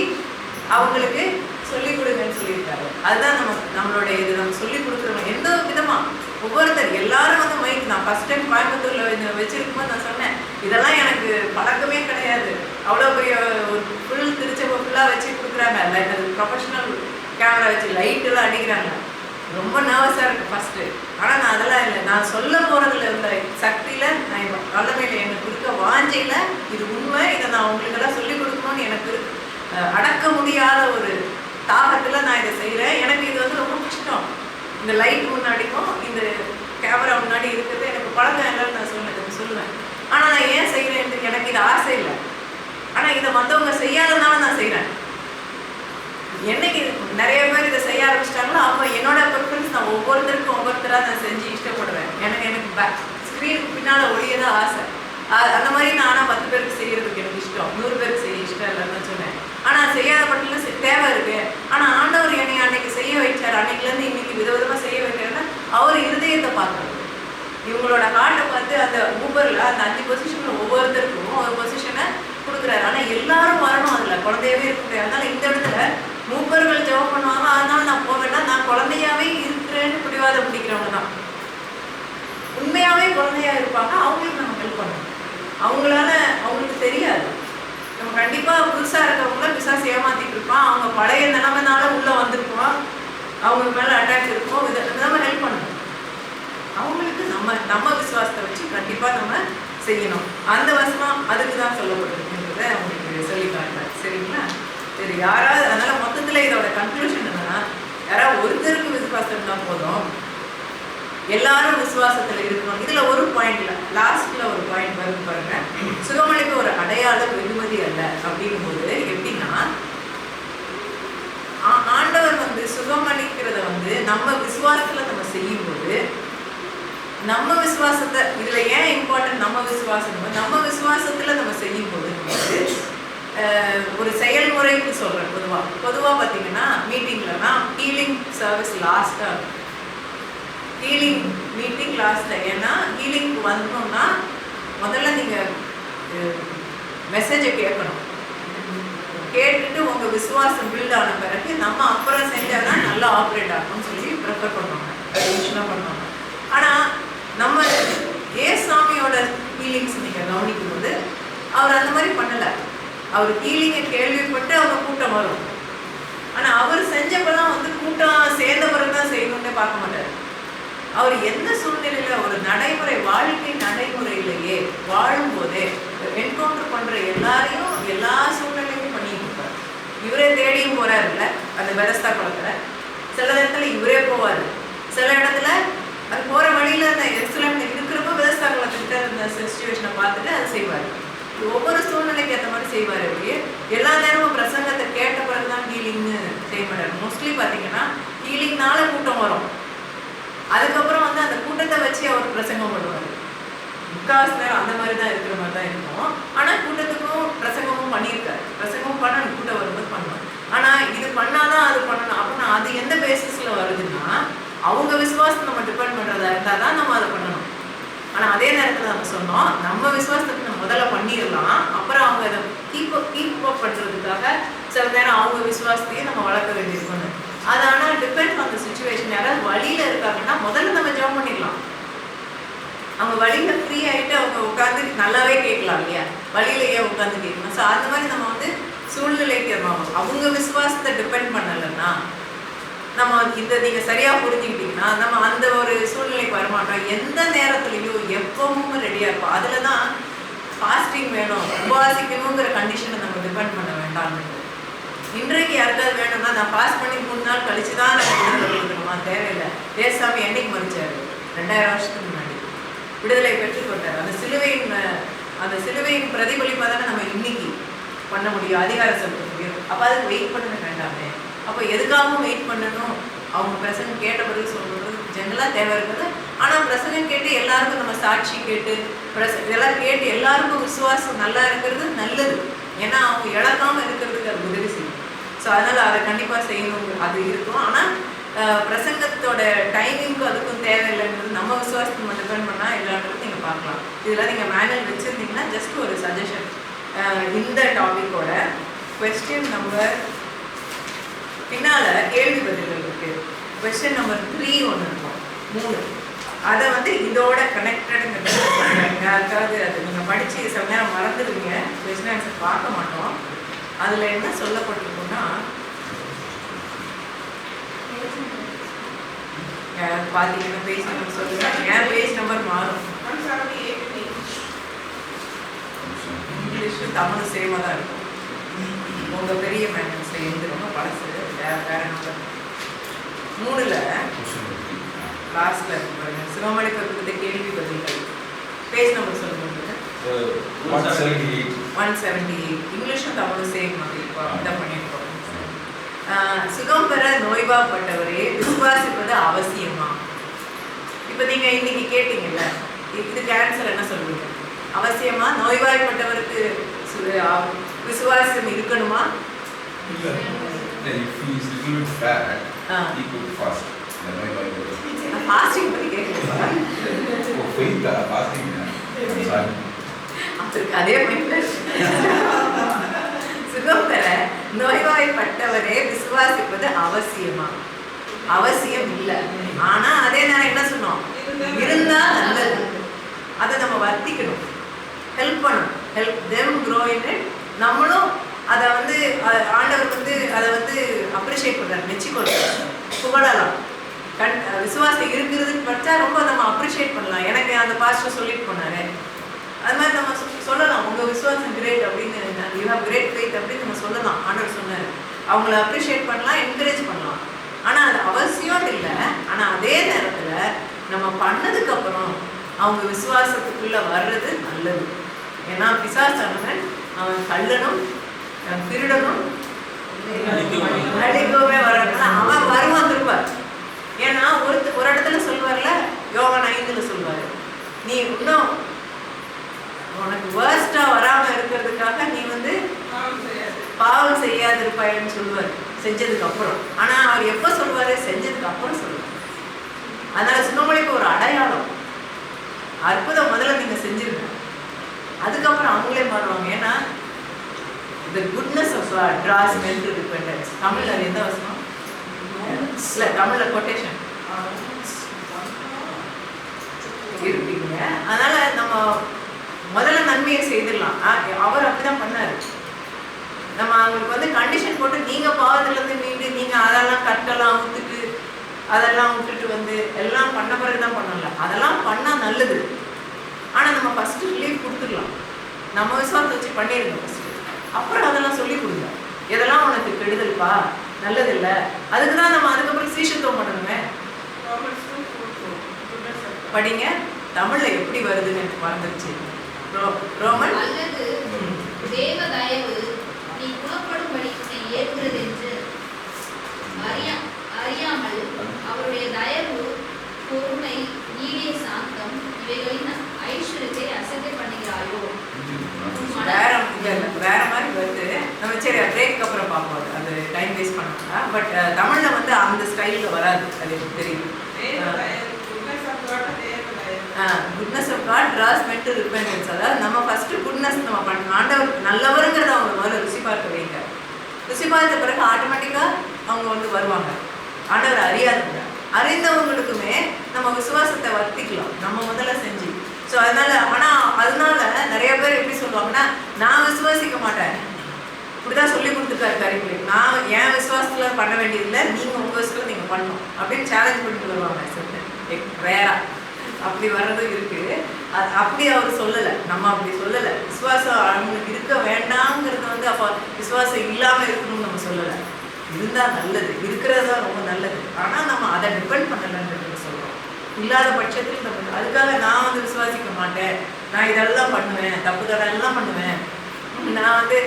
அவங்களுக்கு சொல்லிக் கொடுங்கன்னு சொல்லியிருக்காரு. அதுதான் நம்மளுடைய இது. நம்ம சொல்லிக் கொடுக்குறோம் எந்த விதமா. ஒவ்வொருத்தர் எல்லாரும் வந்து மைக், நான் ஃபர்ஸ்ட் டைம் கோயம்புத்தூர்ல வச்சிருக்கும்போது நான் சொன்னேன், இதெல்லாம் எனக்கு பழக்கமே கிடையாது. அவ்வளோ பெரிய ஒரு ஃபுல் திருச்சபை ஃபுல்லாக வச்சு கொடுக்குறாங்க, ப்ரொஃபஷனல் கேமரா வச்சு லைட்டெல்லாம் அடிக்கிறாங்க. ரொம்ப நர்வஸாக இருக்குது ஃபஸ்ட்டு. ஆனால் நான் அதெல்லாம் இல்லை, நான் சொல்ல போகிறதுல இருந்த சக்தியில், நான் வல்லமையில் எனக்கு இருக்க வாஞ்சையில் இது உண்மை, இதை நான் உங்களுக்கெல்லாம் சொல்லிக் கொடுக்கணும்னு எனக்கு அடக்க முடியாத ஒரு தாகத்தில் நான் இதை செய்கிறேன். எனக்கு இது வந்து ரொம்ப கஷ்டம். இந்த லைட் முன்னாடிக்கும் இந்த கேமரா முன்னாடி இருக்கிறது எனக்கு பழக்கம் இல்லைன்னு நான் சொல்லுவேன். ஆனால் நான் ஏன் செய்கிறேன், எனக்கு இது ஆசை இல்லை. ஆனால் இதை மற்றவங்க செய்யாதனால நான் செய்கிறேன். என்னைக்கு நிறைய பேர் இதை செய்ய ஆரம்பிச்சிட்டாங்களோ அப்போ என்னோட ப்ரிஃபரன்ஸ் நான் ஒவ்வொருத்தருக்கும் ஒவ்வொருத்தராக நான் செஞ்சு இஷ்டப்படுவேன். எனக்கு ஸ்க்ரீனுக்கு பின்னால் ஒளியதான் ஆசை. அந்த மாதிரி நானாக 10 பேருக்கு செய்கிறதுக்கு எனக்கு இஷ்டம், 100 பேருக்கு செய்ய இஷ்டம் இல்லைன்னு சொன்னேன். ஆனால் செய்யாத பட்டியலில் தேவை இருக்கு. ஆனால் ஆண்டவர் என்னை அன்னைக்கு செய்ய வைச்சார். அன்னைக்குலேருந்து இன்னைக்கு விதவிதமாக செய்ய வைக்கிறேன்னா அவர் இருதயத்தை பார்க்கறது. இவங்களோட ஹார்ட்டை பார்த்து அந்த ஊபரில் அந்த 5 பொசிஷனில் ஒவ்வொருத்தருக்கும் ஒரு பொசிஷனை கொடுக்குறாரு. ஆனால் எல்லாரும் வரணும், அதில் குழந்தையாவே இருக்க முடியாது. அதனால இந்த இடத்துல மூப்பர்கள் ஜெபம் பண்ணுவாங்க, அதனால நான் போவேன்னா நான் குழந்தையாவே இருக்கிறேன்னு பிடிவாத பிடிக்கிறவங்க தான். உண்மையாவே குழந்தையா இருப்பாங்க, அவங்களுக்கு நம்ம ஹெல்ப் பண்ணணும். அவங்களுக்கு தெரியாது. நம்ம கண்டிப்பாக புதுசாக இருக்கிறவங்கள பிசாசு ஏமாத்திட்டு இருப்பான். அவங்க பழைய நிலைமைனால உள்ளே வந்திருப்போம், அவங்க மேலே அட்டாச் இருக்கும். இதை நம்ம ஹெல்ப் பண்ணணும். அவங்களுக்கு நம்ம விசுவாசத்தை வச்சு கண்டிப்பாக நம்ம செய்யணும். அந்த வசனம் அதுக்கு தான் சொல்லப்படுதுன்றதை அவங்களுக்கு சொல்லி காட்டுறேன். சரிங்களா? சரி, யாராவது அதனால மொத்தத்தில் இதோட கன்க்ளூஷன் என்னன்னா, யாராவது ஒருத்தருக்கு விசுவாசம் தான் போதும், எல்லாரும் விசுவாசத்தில் இருக்கணும். இதுல ஒரு பாயிண்ட்ல லாஸ்ட்ல ஒரு பாயிண்ட் வருது பாருங்க. சுகமளிப்பு ஒரு அடையாளம் வெகுமதி அல்ல அப்படிங்கும் போது எப்படின்னா, ஆண்டவர் வந்து சுகமளிக்கிறத வந்து நம்ம விசுவாசத்துல நம்ம செய்யும் போது, நம்ம விசுவாசத்தை இதுல ஏன் இம்பார்ட்டன்ட், நம்ம விசுவாசத்துல நம்ம செய்யும் போது ஒரு செயல்முறைக்கு சொல்றேன். பொதுவா பார்த்தீங்கன்னா மீட்டிங்லனா ஹீலிங் சர்வீஸ் லாஸ்டா, ஹீலிங் மீட்டிங் லாஸ்ட்டில். ஏன்னா ஹீலிங்க்கு வரணும்னா முதல்ல நீங்கள் மெசேஜை கேட்கணும். கேட்டுட்டு உங்கள் விசுவாசம் பில்ட் ஆன பிறகு நம்ம அப்புறம் செஞ்சால் தான் நல்லா ஆப்ரேட் ஆகும்னு சொல்லி ப்ரிஃபர் பண்ணுவாங்க, யூஸ்வலாக பண்ணுவாங்க. ஆனால் நம்ம ஏசாமியோட ஹீலிங்ஸ் நீங்கள் கவனிக்கும் போது அவர் அந்த மாதிரி பண்ணலை. அவர் ஹீலிங்கை கேள்விப்பட்டு அவங்க கூட்டம் வரும். ஆனால் அவர் செஞ்சப்பெல்லாம் வந்து கூட்டம் சேர்ந்த பிறகு தான் செய்யணுன்னே பார்க்க மாட்டார். அவர் எந்த சூழ்நிலையில ஒரு நடைமுறை வாழ்க்கை நடைமுறையிலேயே வாழும்போதே என்கவுண்டர் பண்ற எல்லாரையும் எல்லா சூழ்நிலையும் பண்ணிட்டு இருப்பார். இவரே தேடியும் போறாரு இல்லை அந்த பெதஸ்தா குளத்துல. சில இடத்துல இவரே போவார், சில இடத்துல அது போற வழியில அந்த எக்ஸலன்ட் இருக்கிறப்ப பெதஸ்தா குளத்துக்கிட்ட அந்த சிச்சுவேஷனை பார்த்துட்டு அதை செய்வார். ஒவ்வொரு சூழ்நிலைக்கு ஏற்ற மாதிரி செய்வார். அப்படியே எல்லா நேரமும் பிரசங்கத்தை கேட்ட பிறகுதான் ஹீலிங்னு செய்ய மாட்டார். மோஸ்ட்லி பார்த்தீங்கன்னா ஹீலிங்னால கூட்டம் வரும், அதுக்கப்புறம் வந்து அந்த கூட்டத்தை வச்சு அவர் பிரசங்கம் பண்ணுவார். முக்காவாசி நேரம் அந்த மாதிரி தான் இருக்கிற மாதிரி தான் இருக்கும். ஆனால் கூட்டத்துக்கும் பிரசங்கமும் பண்ணியிருக்காரு. பிரசங்கமும் பண்ணணும், கூட்டம் வரும்போது பண்ணுவார். ஆனால் இது பண்ணாதான் அது பண்ணணும் அப்படின்னா அது எந்த பேசிஸில் வருதுன்னா, அவங்க விசுவாசத்தை நம்ம டிபெண்ட் பண்ணுறதா இருந்தால் தான் நம்ம அதை பண்ணணும். ஆனால் அதே நேரத்தில் நம்ம சொன்னோம், நம்ம விசுவாசத்தை நம்ம முதல்ல பண்ணிடலாம், அப்புறம் அவங்க அதை கீப் அப் பண்ணுறதுக்காக சில நேரம் அவங்க விசுவாசத்தையே நம்ம வளர்க்க வேண்டியிருக்கணும். அது ஆனால் டிபெண்ட் ஆன் த சிச்சுவேஷன். யாராவது வழியில் இருக்காங்கன்னா முதல்ல நம்ம ஜெபம் பண்ணிடலாம். அவங்க வழியில ஃப்ரீ ஆகிட்டு அவங்க உட்காந்து நல்லாவே கேட்கலாம் இல்லையா, வழியிலேயே உட்காந்து கேட்கணும். ஸோ அந்த மாதிரி நம்ம வந்து சூழ்நிலைக்கு அவங்க விசுவாசத்தை டிபெண்ட் பண்ணலைன்னா நம்ம இதை நீங்கள் சரியாக புரிஞ்சுக்கிட்டீங்கன்னா நம்ம அந்த ஒரு சூழ்நிலைக்கு வரமாட்டோம். எந்த நேரத்துலையும் எப்பவும் ரெடியாக இருப்போம். அதில் தான் ஃபாஸ்டிங் வேணும், உபவாசிக்கணுங்கிற கண்டிஷனை நம்ம டிபெண்ட் பண்ண வேண்டாம். இன்றைக்கு யாருக்காவது வேணும்னா நான் பாஸ் பண்ணி 3 நாள் கழிச்சு தான் நம்ம விடுதலை கொடுக்கணுமா? தேவையில்லை. ஏசாமி என்னைக்கு மறிச்சார்? 2000 வருஷத்துக்கு முன்னாடி விடுதலை பெற்றுக்கொண்டார். அந்த சிலுவையின் பிரதிபலிப்பாக தானே நம்ம இன்னைக்கு பண்ண முடியும், அதிகாரம் செலுத்த முடியும். அப்போ அதுக்கு வெயிட் பண்ண வேண்டாமே. அப்போ எதுக்காகவும் வெயிட் பண்ணணும்? அவங்க பிரசங்கம் கேட்ட பிறகு சொல்கிறது ஜெனரலாக தேவை இருக்குது. ஆனால் பிரசங்கம் கேட்டு எல்லாருக்கும் நம்ம சாட்சி கேட்டு இதெல்லாம் கேட்டு எல்லாருக்கும் விசுவாசம் நல்லா இருக்கிறது நல்லது. ஏன்னா அவங்க இழக்காமல் இருக்கிறதுக்கு அது உதவி செய்யும். ஸோ அதனால் அதை கண்டிப்பாக செய்யணும், அது இருக்கும். ஆனால் பிரசங்கத்தோட டைமிங்க்கும் அதுக்கும் தேவையில்லைங்கிறது நம்ம விசுவாசத்தை மட்டும் டிபெண்ட் பண்ணால் எல்லாருக்கும் நீங்கள் பார்க்கலாம். இதெல்லாம் நீங்கள் மேனுவல் வச்சுருந்தீங்கன்னா ஜஸ்ட் ஒரு சஜஷன். இந்த டாபிக்கோட கொஸ்டின் நம்பர் பின்னால் கேள்வி பதில்கள் இருக்குது. கொஸ்டின் நம்பர் 3 ஒன்று இருக்கும், 3. அதை வந்து இதோட கனெக்டடுங்கிறது யாருக்காவது அது நீங்கள் படித்து சில நேரம் மறந்துடுவீங்க, கொஸ்டின் ஆன்சர் பார்க்க மாட்டோம். அதில் என்ன சொல்லப்பட்டிருக்குன்னா பார்த்தீங்கன்னா பேஜ் நம்பர் சொல்லுங்கள். ஏன் பேஜ் நம்பர் மாறும்? இங்கிலீஷும் தமிழும் சேமாக தான் இருக்கும். உங்கள் பெரிய மேனன்ஸில் இருந்து ரொம்ப பழசு வேறு நம்பர் 3ல் லாஸ்ட்டில் இருக்கு. சிவமணி பக்கத்து கேள்வி பதில்கள் பேஜ் நம்பர் சொல்லுங்கள். 178. இங்கிலீஷும் தமிழும் சேம் மாதிரி இதான் பண்ணியிருக்கோம். சுகம் பெற நோய்வாய்ப்பட்டவரே விசுவாசிப்பது அவசியமா? இப்போ நீங்கள் இன்னைக்கு கேட்டீங்கல்ல, இதுக்கு ஆன்சர் என்ன சொல்லுவீங்க? அவசியமா? நோய்வாய்ப்பட்டவருக்கு விசுவாசம் இருக்கணுமா? ஃபாஸ்டிங் பற்றி கேட்குறேன். அதே சுகம் பெற நோய்வாய்ப்பட்டவரே விசுவாசிப்பது அவசியமா? அவசியம் இல்லை. ஆனா அதே நேரம் என்ன சொன்னோம்? இருந்தா நல்லது. அதை நம்ம வர்த்திக்கணும், ஹெல்ப் பண்ணணும், help them grow in it. நம்மளும் அதை வந்து ஆண்டவர் வந்து அதை வந்து அப்ரிஷியேட் பண்ணுறாரு, மெச்சிக்கொள்றாரு, புகழலாம். விசுவாசம் இருக்கிறதுன்னு படித்தா ரொம்ப நம்ம அப்ரிஷியேட் பண்ணலாம். எனக்கு அந்த பாஸ்டர் சொல்லிட்டு போனாரு, அது மாதிரி நம்ம சொல்லலாம், உங்கள் விசுவாசம் கிரேட் அப்படின்னு, யூ ஹேவ் கிரேட் ஃபெய்த் அப்படின்னு நம்ம சொல்லலாம். ஆண்டவர் சொன்னார், அவங்கள அப்ரிஷியேட் பண்ணலாம், என்கரேஜ் பண்ணலாம். ஆனால் அது அவசியம் இல்லை. ஆனால் அதே நேரத்தில் நம்ம பண்ணதுக்கப்புறம் அவங்க விசுவாசத்துக்குள்ளே வர்றது நல்லது. ஏன்னா பிசாசானவன் அவன் கள்ளனும் திருடனும் அடிக்கவே வர்றதுனால அவன் வருவான் திரும்ப. ஏன்னா ஒரு இடத்துல சொல்வார்ல, யோவான் 5ல் சொல்வார், நீ இன்னும் உனக்கு வேர்ஸ்டாக வராமல் இருக்கிறதுக்காக நீ வந்து பாவம் செய்யாதிருப்பாயின்னு சொல்லுவார் செஞ்சதுக்கு அப்புறம். ஆனால் அவர் எப்போ சொல்வார்? செஞ்சதுக்கு அப்புறம் சொல்லுவார். அதனால் சுகமொழிக்கு ஒரு அடையாளம், அற்புதம் முதல்ல நீங்கள் செஞ்சிருங்க, அதுக்கப்புறம் அவங்களே மாறுவாங்க. ஏன்னா the goodness of God draws men to repentance. தமிழ்ல அது எந்த வசனம்? இல்லை, தமிழ்ல கொட்டேஷன் இருப்பீங்க. அதனால நம்ம முதல்ல நன்மையை செய்திடலாம். அவர் அப்படிதான் பண்ணாரு. நம்ம அவங்களுக்கு வந்து கண்டிஷன் போட்டு நீங்கள் பாவத்துலேருந்து மீண்டு நீங்கள் அதெல்லாம் கட்டெல்லாம் அதெல்லாம் விட்டுட்டு வந்து எல்லாம் பண்ண பிறகு தான் பண்ணல. அதெல்லாம் பண்ணால் நல்லது. ஆனால் நம்ம ஃபஸ்ட்டு ரிலீஃப் கொடுத்துடலாம். நம்ம விசுவாசத்தை வச்சு பண்ணிடுங்க ஃபஸ்ட்டு, அப்புறம் அதெல்லாம் சொல்லி கொடுங்க. எதெல்லாம் உனக்கு கெடுதல்ப்பா, நல்லது இல்லை, அதுக்கு தான் நம்ம அதுக்கப்புறம் சீஷத்துவம் பண்ணணுமே. படிங்க, தமிழில் எப்படி வருதுன்னு எனக்கு மறந்துருச்சு. ரோமன் அல்லது தேவ தயவு நீ குணப்படும்படி ஏற்கிறது என்று அறியாமல் அவருடைய தயவு, பொறுமை, நீடிய சாந்தம் இவைகளின் ஐஸ்வர்யத்தை அசட்டை பண்ணுகிறாயோ? வேற மாதிரி வருது. நம்ம சரி பிரேக் அப்புறம் பார்ப்போம், அது டைம் வேஸ்ட் பண்ணாங்க. பட் தமிழில் வந்து அந்த ஸ்டைலில் வராது, அது எனக்கு தெரியும். Goodness of God draws men to repentance. அதாவது நம்ம ஃபஸ்ட்டு குட்னஸ் நம்ம பண்ணணும். ஆண்டவர் நல்லவருங்கிறத அவங்க முதல்ல ருசி பார்க்க வைங்க. ருசி பார்த்த பிறகு ஆட்டோமேட்டிக்காக அவங்க வந்து வருவாங்க. ஆண்டவர் அறியாதவங்க, அறிந்தவங்களுக்குமே நம்ம விசுவாசத்தை வர்த்திக்கலாம் நம்ம முதல்ல செஞ்சு. ஸோ அதனால நிறைய பேர் எப்படி சொல்லுவாங்கன்னா, நான் விசுவாசிக்க மாட்டேன், இப்படிதான் சொல்லி கொடுத்துருக்காரு கரிக்குலம், நான் என் விசுவாசத்துல பண்ண வேண்டியதில்லை, நீங்க உங்க விசுவாசத்துல நீங்க பண்ணணும் அப்படின்னு சேலஞ்ச் பண்ணிட்டு வருவாங்க. வேறா அப்படி வர்றது இருக்கு. அப்படி அவர் சொல்லலை, நம்ம அப்படி சொல்லலை. விசுவாசம் அவங்களுக்கு இருக்க வேண்டாங்கிறது வந்து அப்போ விசுவாசம் இல்லாம இருக்கணும்னு நம்ம சொல்லலை. இருந்தா நல்லது, இருக்கிறது தான் ரொம்ப நல்லது. ஆனா நம்ம அதை டிபெண்ட் பண்ணலன்றது சொல்றோம். இல்லாத பட்சத்தில் நம்ம அதுக்காக நான் வந்து விசுவாசிக்க மாட்டேன், நான் இதெல்லாம் பண்ணுவேன், தப்பு தடெல்லாம் பண்ணுவேன், நான் வந்து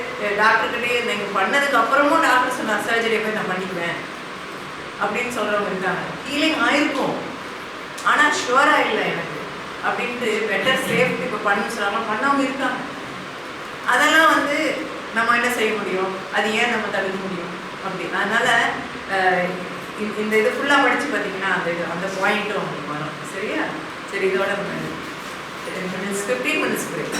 டாக்டர்கிட்டே நீங்கள் பண்ணதுக்கு அப்புறமும் டாக்டர் சொன்ன சர்ஜரியை போய் நான் பண்ணிக்குவேன் அப்படின்னு சொல்றவங்க இருக்காங்க. ஹீலிங் ஆயிருக்கும், ஆனா ஷுவரா இல்லை எனக்கு அப்படின்ட்டு பெட்டர் சேஃப்டி இப்போ பண்ண சொல்லாமல் பண்ணவங்க இருக்காங்க. அதெல்லாம் வந்து நம்ம என்ன செய்ய முடியும், அது ஏன் நம்ம தடுக்க முடியும் அப்படி. அதனால இந்த இது ஃபுல்லாக படித்து பார்த்தீங்கன்னா அந்த பாயிண்ட்டும் உங்களுக்கு வரும். சரியா? சரி, இதோட 15 minutes break.